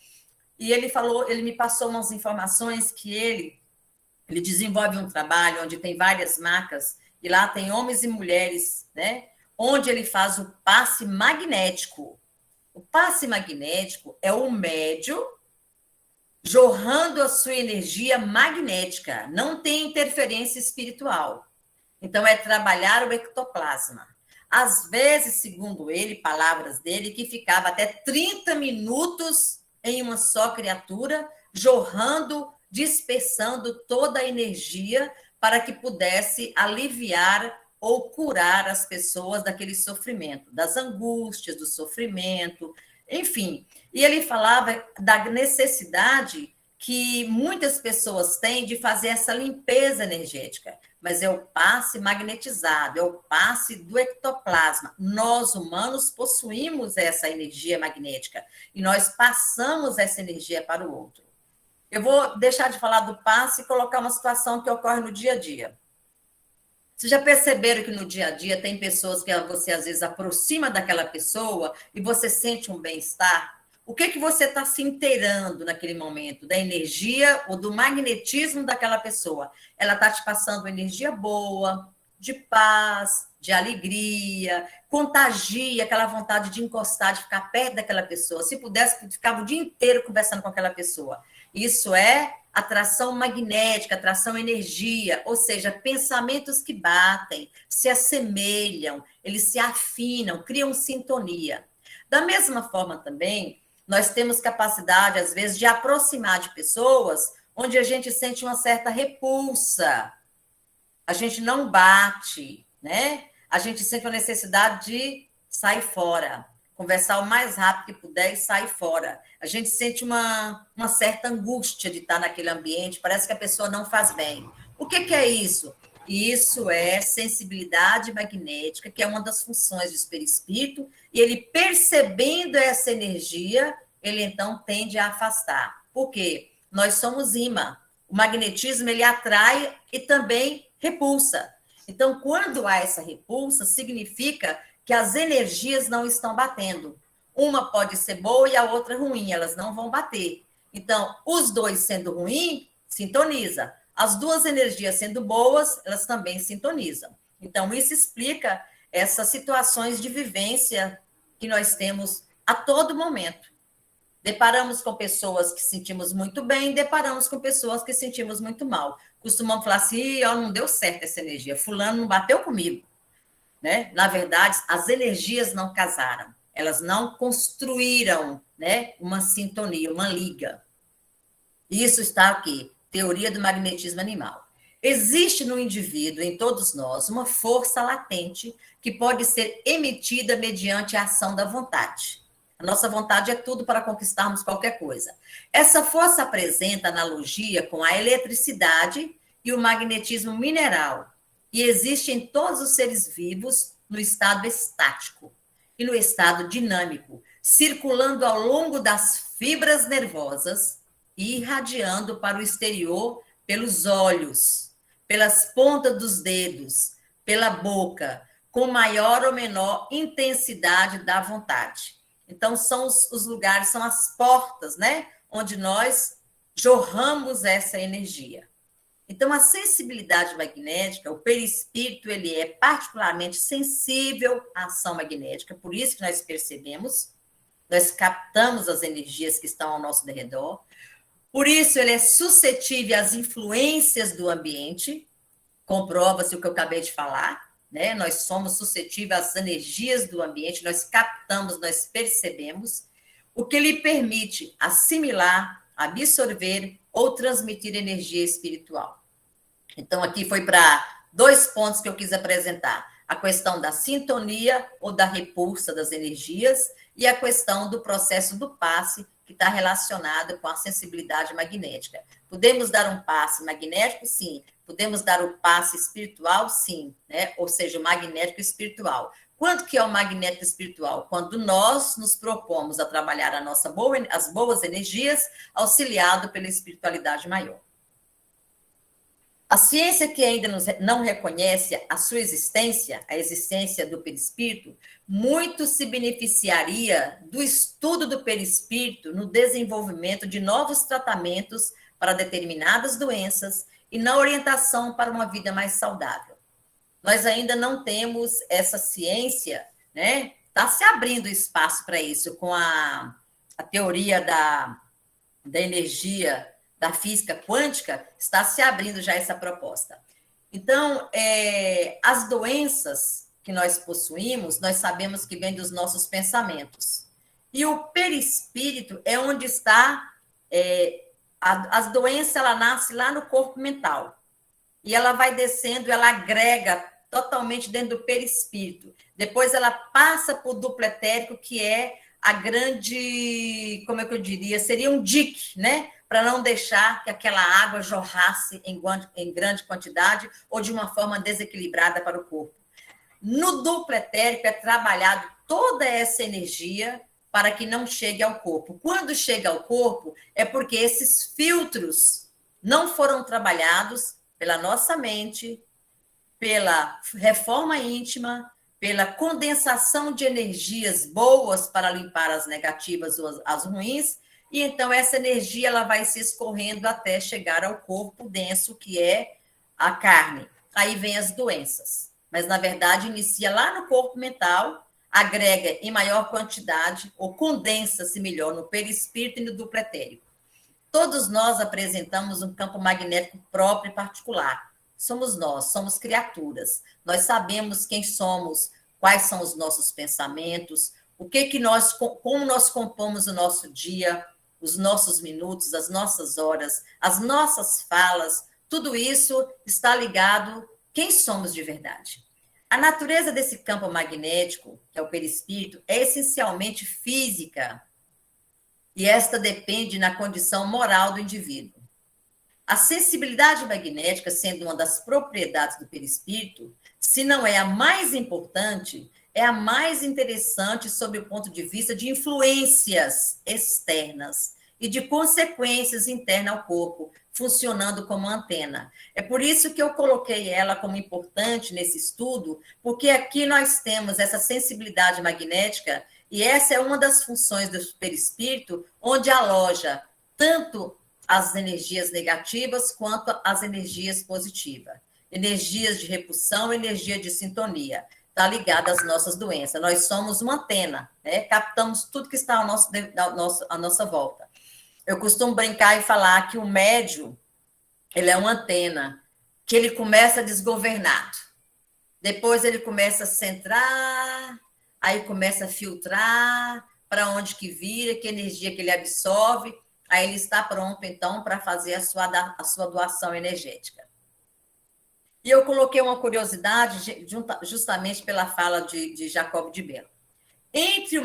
E ele falou, ele me passou umas informações que ele desenvolve um trabalho onde tem várias marcas, e lá tem homens e mulheres, né? Onde ele faz o passe magnético. O passe magnético é o médium jorrando a sua energia magnética, não tem interferência espiritual. Então, é trabalhar o ectoplasma. Às vezes, segundo ele, palavras dele, que ficava até 30 minutos em uma só criatura, jorrando, dispersando toda a energia para que pudesse aliviar ou curar as pessoas daquele sofrimento, das angústias, do sofrimento, enfim. E ele falava da necessidade que muitas pessoas têm de fazer essa limpeza energética, mas é o passe magnetizado, é o passe do ectoplasma. Nós, humanos, possuímos essa energia magnética e nós passamos essa energia para o outro. Eu vou deixar de falar do passe e colocar uma situação que ocorre no dia a dia. Vocês já perceberam que no dia a dia tem pessoas que você às vezes aproxima daquela pessoa e você sente um bem-estar? O que você está se inteirando naquele momento? Da energia ou do magnetismo daquela pessoa? Ela está te passando energia boa, de paz, de alegria, contagia aquela vontade de encostar, de ficar perto daquela pessoa. Se pudesse, ficava o dia inteiro conversando com aquela pessoa. Isso é atração magnética, atração energia, ou seja, pensamentos que batem, se assemelham, eles se afinam, criam sintonia. Da mesma forma também, nós temos capacidade, às vezes, de aproximar de pessoas onde a gente sente uma certa repulsa, a gente não bate, né? A gente sente a necessidade de sair fora, conversar o mais rápido que puder e sair fora. A gente sente uma certa angústia de estar naquele ambiente, parece que a pessoa não faz bem. O que é isso? Isso é sensibilidade magnética, que é uma das funções do perispírito, e ele percebendo essa energia, ele então tende a afastar. Por quê? Nós somos imã. O magnetismo, ele atrai e também repulsa. Então, quando há essa repulsa, significa que as energias não estão batendo. Uma pode ser boa e a outra ruim, elas não vão bater. Então, os dois sendo ruim, sintoniza. As duas energias sendo boas, elas também sintonizam. Então, isso explica essas situações de vivência que nós temos a todo momento. Deparamos com pessoas que sentimos muito bem, deparamos com pessoas que sentimos muito mal. Costumamos falar assim, ó, não deu certo essa energia, fulano não bateu comigo. Né? Na verdade, as energias não casaram, elas não construíram, né, uma sintonia, uma liga. Isso está aqui, teoria do magnetismo animal. Existe no indivíduo, em todos nós, uma força latente que pode ser emitida mediante a ação da vontade. A nossa vontade é tudo para conquistarmos qualquer coisa. Essa força apresenta analogia com a eletricidade e o magnetismo mineral, e existe em todos os seres vivos no estado estático e no estado dinâmico, circulando ao longo das fibras nervosas e irradiando para o exterior pelos olhos, pelas pontas dos dedos, pela boca, com maior ou menor intensidade da vontade. Então, são os lugares, são as portas, né? Onde nós jorramos essa energia. Então, a sensibilidade magnética, o perispírito, ele é particularmente sensível à ação magnética, por isso que nós percebemos, nós captamos as energias que estão ao nosso redor, por isso ele é suscetível às influências do ambiente, comprova-se o que eu acabei de falar, né? Nós somos suscetíveis às energias do ambiente, nós captamos, nós percebemos, o que lhe permite assimilar, absorver ou transmitir energia espiritual. Então, aqui foi para 2 pontos que eu quis apresentar. A questão da sintonia ou da repulsa das energias e a questão do processo do passe, que está relacionado com a sensibilidade magnética. Podemos dar um passe magnético? Sim. Podemos dar o passe espiritual? Sim. Né? Ou seja, o magnético espiritual. Quando que é o magnético espiritual? Quando nós nos propomos a trabalhar as boas energias, auxiliado pela espiritualidade maior. A ciência que ainda não reconhece a sua existência, a existência do perispírito, muito se beneficiaria do estudo do perispírito no desenvolvimento de novos tratamentos para determinadas doenças e na orientação para uma vida mais saudável. Nós ainda não temos essa ciência, né? Está se abrindo espaço para isso com a teoria da energia, da física quântica, está se abrindo já essa proposta. Então, as doenças que nós possuímos, nós sabemos que vêm dos nossos pensamentos. E o perispírito é onde está, as doenças, ela nasce lá no corpo mental. E ela vai descendo, ela agrega totalmente dentro do perispírito. Depois ela passa por duplo etérico, que é a grande, como é que eu diria, seria um dique, né? Para não deixar que aquela água jorrasse em grande quantidade ou de uma forma desequilibrada para o corpo. No duplo etérico é trabalhado toda essa energia para que não chegue ao corpo. Quando chega ao corpo, é porque esses filtros não foram trabalhados pela nossa mente, pela reforma íntima, pela condensação de energias boas para limpar as negativas ou as ruins, e então essa energia ela vai se escorrendo até chegar ao corpo denso, que é a carne. Aí vem as doenças. Mas, na verdade, inicia lá no corpo mental, agrega em maior quantidade, ou condensa-se melhor no perispírito e no duplo etérico. Todos nós apresentamos um campo magnético próprio e particular. Somos nós, somos criaturas. Nós sabemos quem somos, quais são os nossos pensamentos, como nós compomos o nosso dia, os nossos minutos, as nossas horas, as nossas falas, tudo isso está ligado quem somos de verdade. A natureza desse campo magnético, que é o perispírito, é essencialmente física, e esta depende na condição moral do indivíduo. A sensibilidade magnética, sendo uma das propriedades do perispírito, se não é a mais importante, é a mais interessante sob o ponto de vista de influências externas e de consequências internas ao corpo, funcionando como antena. É por isso que eu coloquei ela como importante nesse estudo, porque aqui nós temos essa sensibilidade magnética, e essa é uma das funções do perispírito, onde aloja tanto as energias negativas quanto as energias positivas. Energias de repulsão, energia de sintonia. Está ligada às nossas doenças. Nós somos uma antena, né? Captamos tudo que está à nossa volta. Eu costumo brincar e falar que o médium, ele é uma antena, que ele começa desgovernado. Depois ele começa a centrar, aí começa a filtrar para onde que vira, que energia que ele absorve. aí ele está pronto, então, para fazer a sua doação energética. E eu coloquei uma curiosidade justamente pela fala de Jacob de Mello. Entre o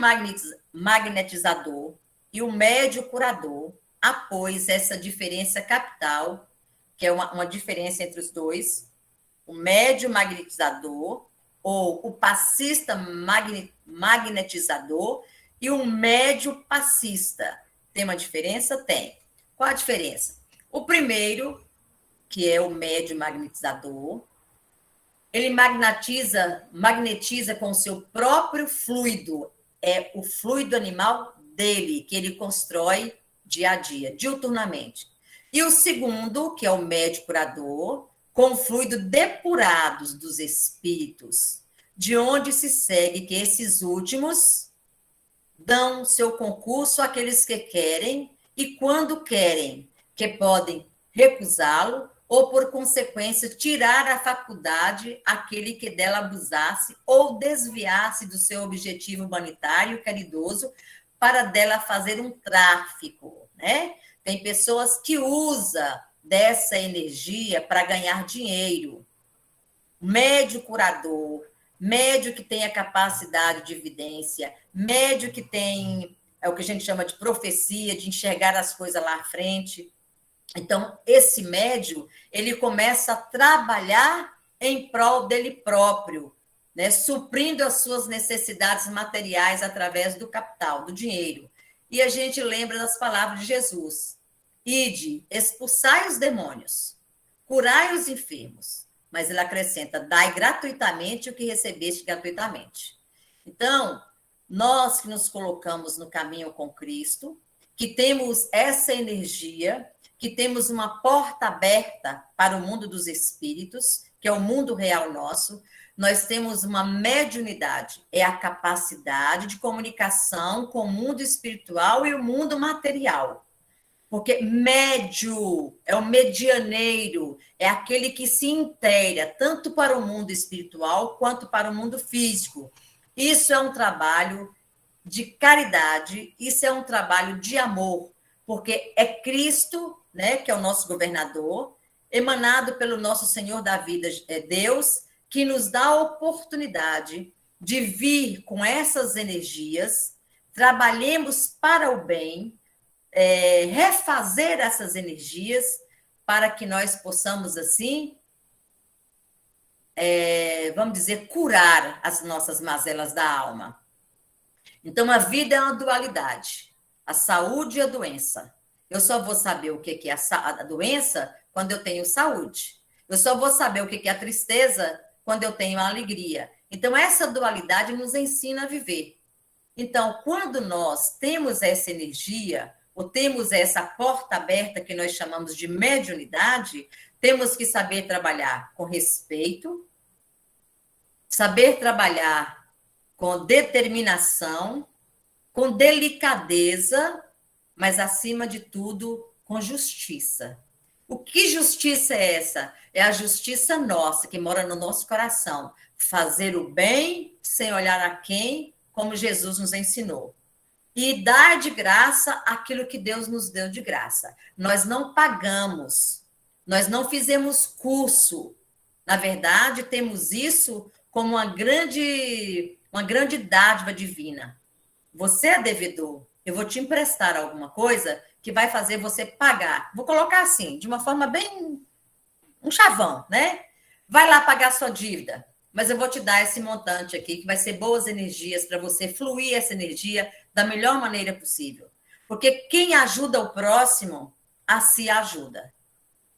magnetizador e o médio curador, após essa diferença capital, que é uma diferença entre os dois, o médio magnetizador ou o passista magnetizador e o médio passista. Tem uma diferença? Tem. Qual a diferença? O primeiro, que é o médio magnetizador, ele magnetiza com o seu próprio fluido, é o fluido animal dele, que ele constrói dia a dia, diuturnamente. E o segundo, que é o médio curador, com o fluido depurados dos espíritos, de onde se segue que esses últimos dão seu concurso àqueles que querem e quando querem, que podem recusá-lo ou, por consequência, tirar a faculdade àquele que dela abusasse ou desviasse do seu objetivo humanitário caridoso para dela fazer um tráfico, né? Tem pessoas que usam dessa energia para ganhar dinheiro. Médio curador, médio que tem a capacidade de evidência, médio que tem o que a gente chama de profecia, de enxergar as coisas lá à frente. Então, esse médio, ele começa a trabalhar em prol dele próprio, né? Suprindo as suas necessidades materiais através do capital, do dinheiro. E a gente lembra das palavras de Jesus. Ide, expulsai os demônios, curai os enfermos. Mas ele acrescenta, dai gratuitamente o que recebeste gratuitamente. Então, nós que nos colocamos no caminho com Cristo, que temos essa energia, que temos uma porta aberta para o mundo dos espíritos, que é o mundo real nosso, nós temos uma mediunidade, é a capacidade de comunicação com o mundo espiritual e o mundo material. Porque médio é o medianeiro, é aquele que se inteira tanto para o mundo espiritual quanto para o mundo físico. Isso é um trabalho de caridade, isso é um trabalho de amor, porque é Cristo, né, que é o nosso governador, emanado pelo nosso Senhor da vida, é Deus, que nos dá a oportunidade de vir com essas energias, trabalhemos para o bem, refazer essas energias para que nós possamos, assim, vamos dizer, curar as nossas mazelas da alma. Então, a vida é uma dualidade, a saúde e a doença. Eu só vou saber o que é a doença quando eu tenho saúde. Eu só vou saber o que é a tristeza quando eu tenho a alegria. Então, essa dualidade nos ensina a viver. Então, quando nós temos essa energia, ou temos essa porta aberta que nós chamamos de mediunidade, temos que saber trabalhar com respeito, saber trabalhar com determinação, com delicadeza, mas, acima de tudo, com justiça. O que justiça é essa? É a justiça nossa, que mora no nosso coração. Fazer o bem sem olhar a quem, como Jesus nos ensinou. E dar de graça aquilo que Deus nos deu de graça. Nós não pagamos, nós não fizemos curso. Na verdade, temos isso como uma grande dádiva divina. Você é devedor, eu vou te emprestar alguma coisa que vai fazer você pagar. Vou colocar assim, de uma forma bem... um chavão, né? Vai lá pagar sua dívida, mas eu vou te dar esse montante aqui, que vai ser boas energias para você fluir essa energia da melhor maneira possível. Porque quem ajuda o próximo, a si ajuda.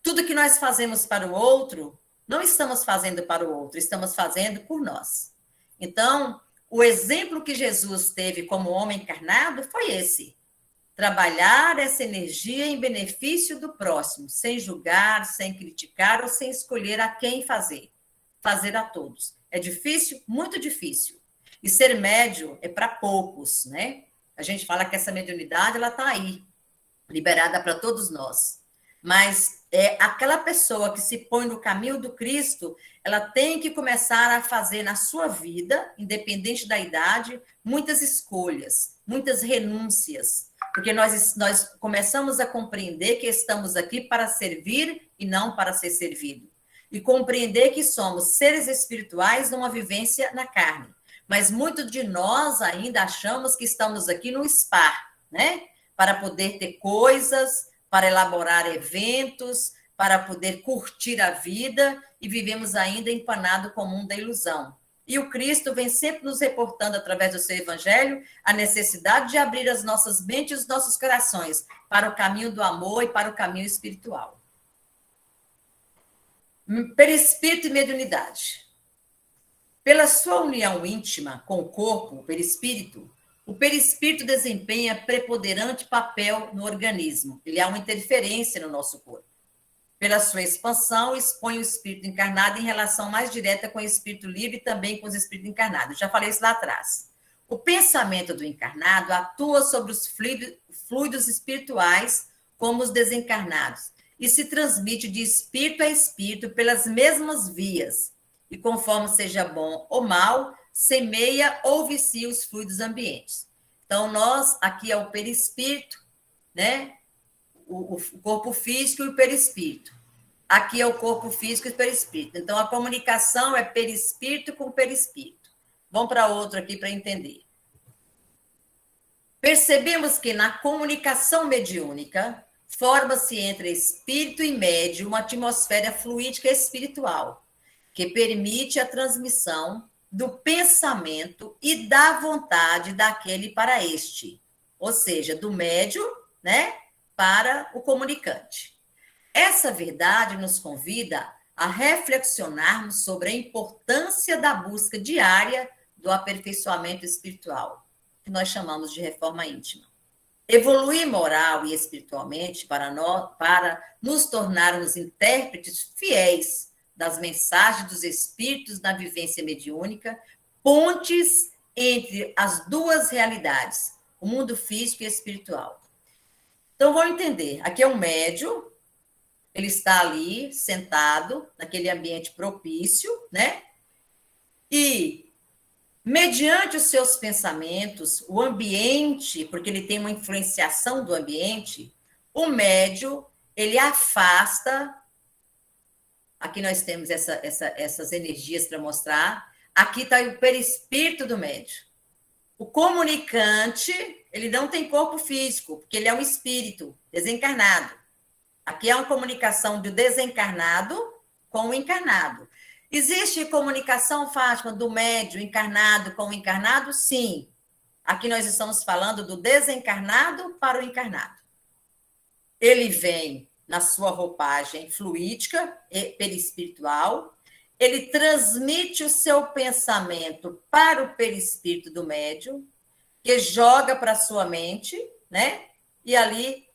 Tudo que nós fazemos para o outro, não estamos fazendo para o outro, estamos fazendo por nós. Então, o exemplo que Jesus teve como homem encarnado foi esse. Trabalhar essa energia em benefício do próximo, sem julgar, sem criticar ou sem escolher a quem fazer. Fazer a todos. É difícil? Muito difícil. E ser médio é para poucos, né? A gente fala que essa mediunidade, ela está aí, liberada para todos nós. Mas aquela pessoa que se põe no caminho do Cristo, ela tem que começar a fazer na sua vida, independente da idade, muitas escolhas, muitas renúncias, Porque nós começamos a compreender que estamos aqui para servir e não para ser servido. E compreender que somos seres espirituais numa vivência na carne. Mas muitos de nós ainda achamos que estamos aqui no spa, né? Para poder ter coisas, para elaborar eventos, para poder curtir a vida, e vivemos ainda empanado com o mundo da ilusão. E o Cristo vem sempre nos reportando, através do seu evangelho, a necessidade de abrir as nossas mentes e os nossos corações para o caminho do amor e para o caminho espiritual. Perispírito e mediunidade. Pela sua união íntima com o corpo, o perispírito desempenha preponderante papel no organismo. Ele há uma interferência no nosso corpo. Pela sua expansão, expõe o espírito encarnado em relação mais direta com o espírito livre e também com os espíritos encarnados. Já falei isso lá atrás. O pensamento do encarnado atua sobre os fluidos espirituais, como os desencarnados, e se transmite de espírito a espírito pelas mesmas vias, e conforme seja bom ou mal, semeia ou vicia os fluidos ambientes. Então, aqui é o perispírito, né? O corpo físico e o perispírito. Aqui é o corpo físico e o perispírito. Então, a comunicação é perispírito com perispírito. Vamos para outro aqui para entender. Percebemos que na comunicação mediúnica, forma-se entre espírito e médium uma atmosfera fluídica espiritual, que permite a transmissão do pensamento e da vontade daquele para este, ou seja, do médium, né, para o comunicante. Essa verdade nos convida a reflexionarmos sobre a importância da busca diária do aperfeiçoamento espiritual, que nós chamamos de reforma íntima. Evoluir moral e espiritualmente para nos tornarmos intérpretes fiéis das mensagens dos espíritos na vivência mediúnica, pontes entre as duas realidades, o mundo físico e espiritual. Então, vamos entender. Aqui é um médium, ele está ali, sentado, naquele ambiente propício, né? E, mediante os seus pensamentos, o ambiente, porque ele tem uma influenciação do ambiente, o médium, ele afasta. Aqui nós temos essas energias para mostrar. Aqui está o perispírito do médium. O comunicante, ele não tem corpo físico, porque ele é um espírito desencarnado. Aqui é uma comunicação do desencarnado com o encarnado. Existe comunicação, Fátima, do médium encarnado com o encarnado? Sim. Aqui nós estamos falando do desencarnado para o encarnado. Ele vem na sua roupagem fluídica e perispiritual, ele transmite o seu pensamento para o perispírito do médium, que joga para a sua mente, né? E ali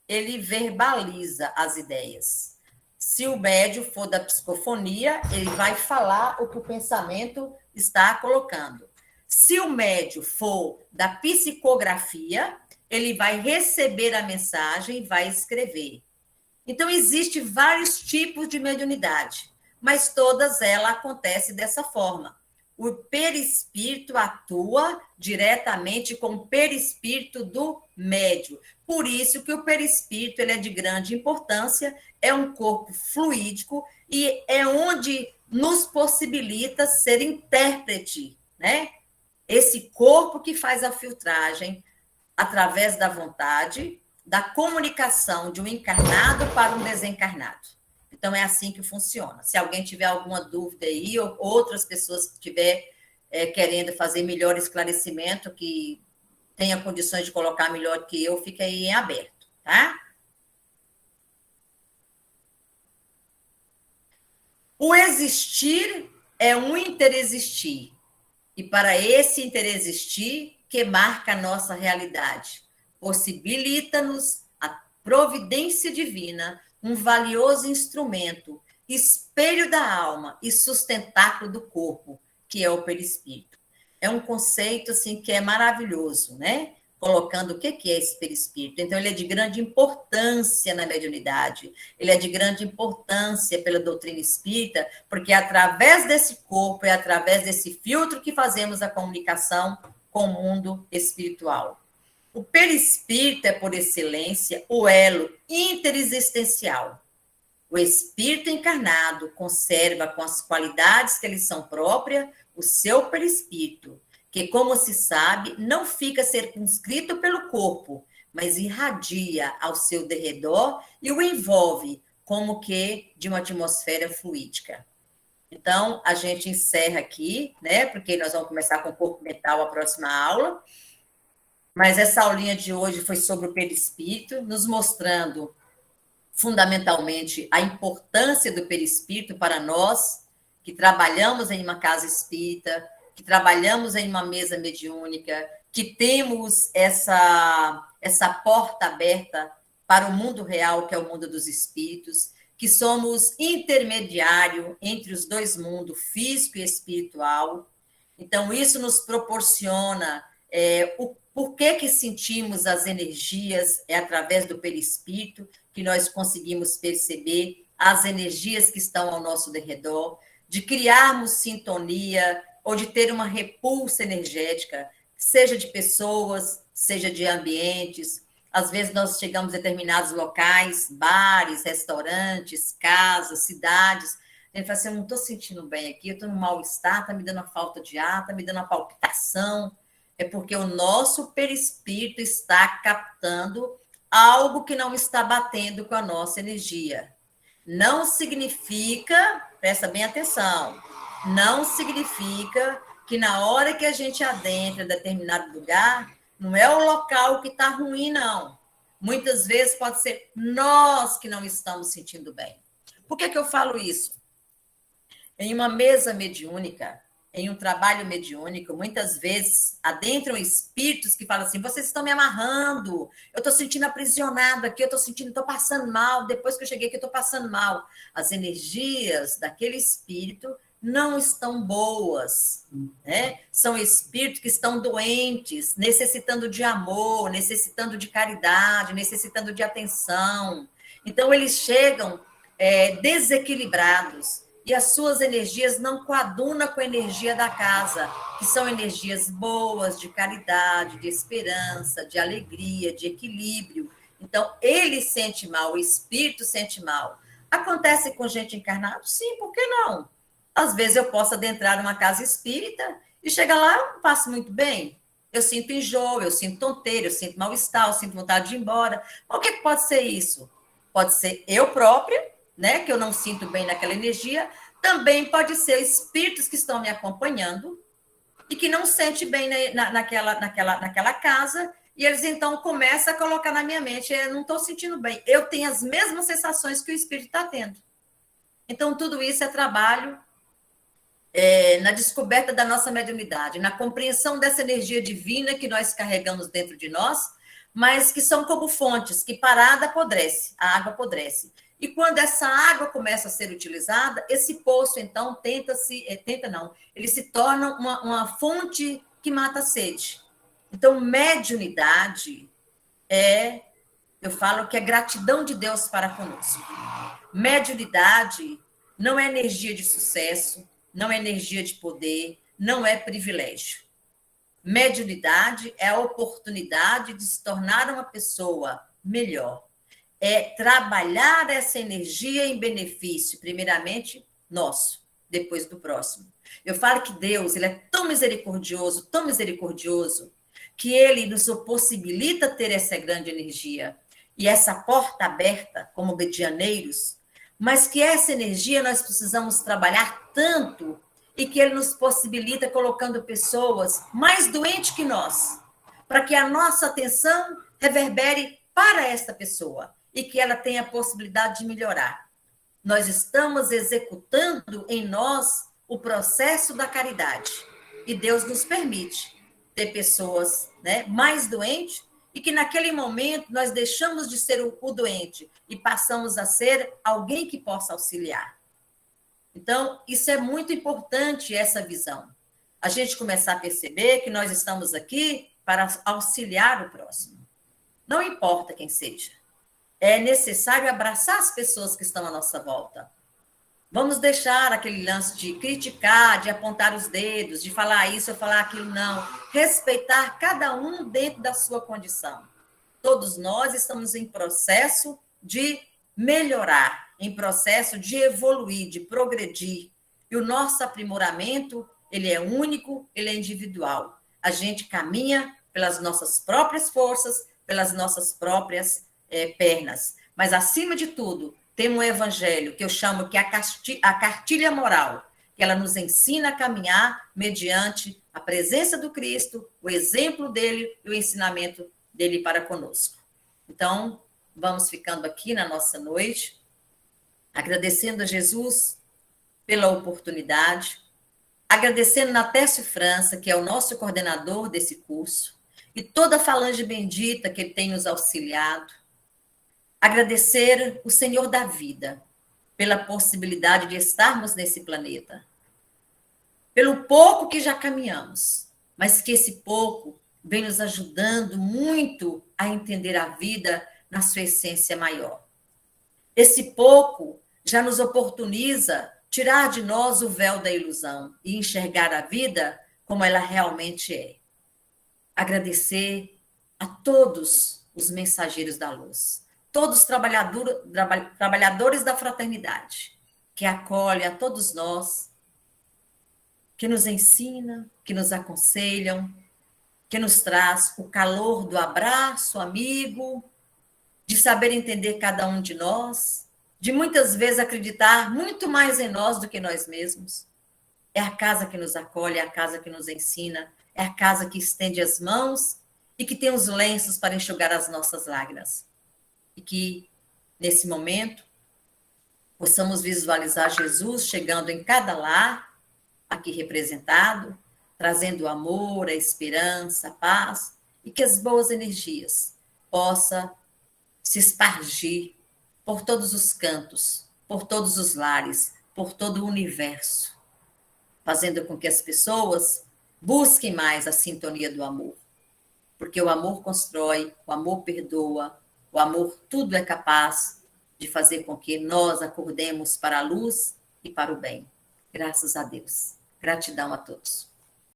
ele verbaliza as ideias. Se o médium for da psicofonia, ele vai falar o que o pensamento está colocando. Se o médium for da psicografia, ele vai receber a mensagem e vai escrever. Então, existem vários tipos de mediunidade, mas todas elas acontecem dessa forma. O perispírito atua diretamente com o perispírito do médium. Por isso que o perispírito ele é de grande importância, é um corpo fluídico e é onde nos possibilita ser intérprete, né? Esse corpo que faz a filtragem através da vontade, da comunicação de um encarnado para um desencarnado. Então, é assim que funciona. Se alguém tiver alguma dúvida aí, ou outras pessoas que estiver querendo fazer melhor esclarecimento, que tenha condições de colocar melhor que eu, fica aí em aberto, tá? O existir é um interexistir. E para esse interexistir, que marca a nossa realidade, possibilita-nos a providência divina, um valioso instrumento, espelho da alma e sustentáculo do corpo, que é o perispírito. É um conceito assim que é maravilhoso, né? Colocando o que é esse perispírito. Então, ele é de grande importância na mediunidade, ele é de grande importância pela doutrina espírita, porque é através desse corpo, é através desse filtro que fazemos a comunicação com o mundo espiritual. O perispírito é, por excelência, o elo interexistencial. O espírito encarnado conserva com as qualidades que lhe são próprias o seu perispírito, que, como se sabe, não fica circunscrito pelo corpo, mas irradia ao seu derredor e o envolve como que de uma atmosfera fluídica. Então, a gente encerra aqui, né? Porque nós vamos começar com o corpo mental a próxima aula. Mas essa aulinha de hoje foi sobre o perispírito, nos mostrando fundamentalmente a importância do perispírito para nós que trabalhamos em uma casa espírita, que trabalhamos em uma mesa mediúnica, que temos essa porta aberta para o mundo real, que é o mundo dos espíritos, que somos intermediário entre os dois mundos, físico e espiritual. Então, isso nos proporciona o porquê que sentimos as energias, é através do perispírito que nós conseguimos perceber as energias que estão ao nosso derredor, de criarmos sintonia ou de ter uma repulsa energética, seja de pessoas, seja de ambientes. Às vezes nós chegamos a determinados locais, bares, restaurantes, casas, cidades, a gente fala assim, eu não estou sentindo bem aqui, eu estou num mal-estar, está me dando uma falta de ar, está me dando uma palpitação. É porque o nosso perispírito está captando algo que não está batendo com a nossa energia. Não significa, presta bem atenção, não significa que na hora que a gente adentra determinado lugar, não é o local que está ruim, não. Muitas vezes pode ser nós que não estamos sentindo bem. Por que eu falo isso? Em uma mesa mediúnica, em um trabalho mediúnico, muitas vezes adentram espíritos que falam assim, vocês estão me amarrando, eu estou sentindo aprisionado aqui, eu estou passando mal, depois que eu cheguei aqui eu estou passando mal. As energias daquele espírito não estão boas, né? São espíritos que estão doentes, necessitando de amor, necessitando de caridade, necessitando de atenção. Então, eles chegam desequilibrados, e as suas energias não coadunam com a energia da casa, que são energias boas, de caridade, de esperança, de alegria, de equilíbrio. Então, ele sente mal, o espírito sente mal. Acontece com gente encarnada? Sim, por que não? Às vezes eu posso adentrar numa casa espírita e chegar lá, eu não passo muito bem. Eu sinto enjoo, eu sinto tonteira, eu sinto mal-estar, eu sinto vontade de ir embora. Mas o que pode ser isso? Pode ser eu própria, né, que eu não sinto bem naquela energia, também pode ser espíritos que estão me acompanhando e que não sentem bem naquela casa, e eles então começam a colocar na minha mente, eu não estou sentindo bem, eu tenho as mesmas sensações que o espírito está tendo. Então, tudo isso é trabalho na descoberta da nossa mediunidade, na compreensão dessa energia divina que nós carregamos dentro de nós, mas que são como fontes, que parada apodrece, a água apodrece. E quando essa água começa a ser utilizada, esse poço, então, ele se torna uma fonte que mata a sede. Então, mediunidade eu falo que é gratidão de Deus para conosco. Mediunidade não é energia de sucesso, não é energia de poder, não é privilégio. Mediunidade é a oportunidade de se tornar uma pessoa melhor. É trabalhar essa energia em benefício, primeiramente, nosso, depois do próximo. Eu falo que Deus, ele é tão misericordioso, que ele nos possibilita ter essa grande energia e essa porta aberta como medianeiros, mas que essa energia nós precisamos trabalhar tanto e que ele nos possibilita colocando pessoas mais doentes que nós, para que a nossa atenção reverbere para essa pessoa e que ela tenha a possibilidade de melhorar. Nós estamos executando em nós o processo da caridade. E Deus nos permite ter pessoas, né, mais doentes e que naquele momento nós deixamos de ser o doente e passamos a ser alguém que possa auxiliar. Então, isso é muito importante, essa visão. A gente começar a perceber que nós estamos aqui para auxiliar o próximo. Não importa quem seja. É necessário abraçar as pessoas que estão à nossa volta. Vamos deixar aquele lance de criticar, de apontar os dedos, de falar isso ou falar aquilo, não. Respeitar cada um dentro da sua condição. Todos nós estamos em processo de melhorar, em processo de evoluir, de progredir. E o nosso aprimoramento, ele é único, ele é individual. A gente caminha pelas nossas próprias forças, pelas nossas próprias pernas. Mas, acima de tudo, tem um evangelho que eu chamo que é a cartilha moral, que ela nos ensina a caminhar mediante a presença do Cristo, o exemplo dele e o ensinamento dele para conosco. Então, vamos ficando aqui na nossa noite, agradecendo a Jesus pela oportunidade, agradecendo a Natécio França, que é o nosso coordenador desse curso, e toda a falange bendita que ele tem nos auxiliado, agradecer o Senhor da vida pela possibilidade de estarmos nesse planeta, pelo pouco que já caminhamos, mas que esse pouco vem nos ajudando muito a entender a vida na sua essência maior. Esse pouco já nos oportuniza tirar de nós o véu da ilusão e enxergar a vida como ela realmente é. Agradecer a todos os mensageiros da luz, todos os trabalhadores da fraternidade, que acolhem a todos nós, que nos ensinam, que nos aconselham, que nos traz o calor do abraço amigo, de saber entender cada um de nós, de muitas vezes acreditar muito mais em nós do que nós mesmos. É a casa que nos acolhe, é a casa que nos ensina, é a casa que estende as mãos e que tem os lenços para enxugar as nossas lágrimas. E que, nesse momento, possamos visualizar Jesus chegando em cada lar, aqui representado, trazendo o amor, a esperança, a paz, e que as boas energias possam se espargir por todos os cantos, por todos os lares, por todo o universo, fazendo com que as pessoas busquem mais a sintonia do amor. Porque o amor constrói, o amor perdoa, o amor tudo é capaz de fazer com que nós acordemos para a luz e para o bem. Graças a Deus. Gratidão a todos.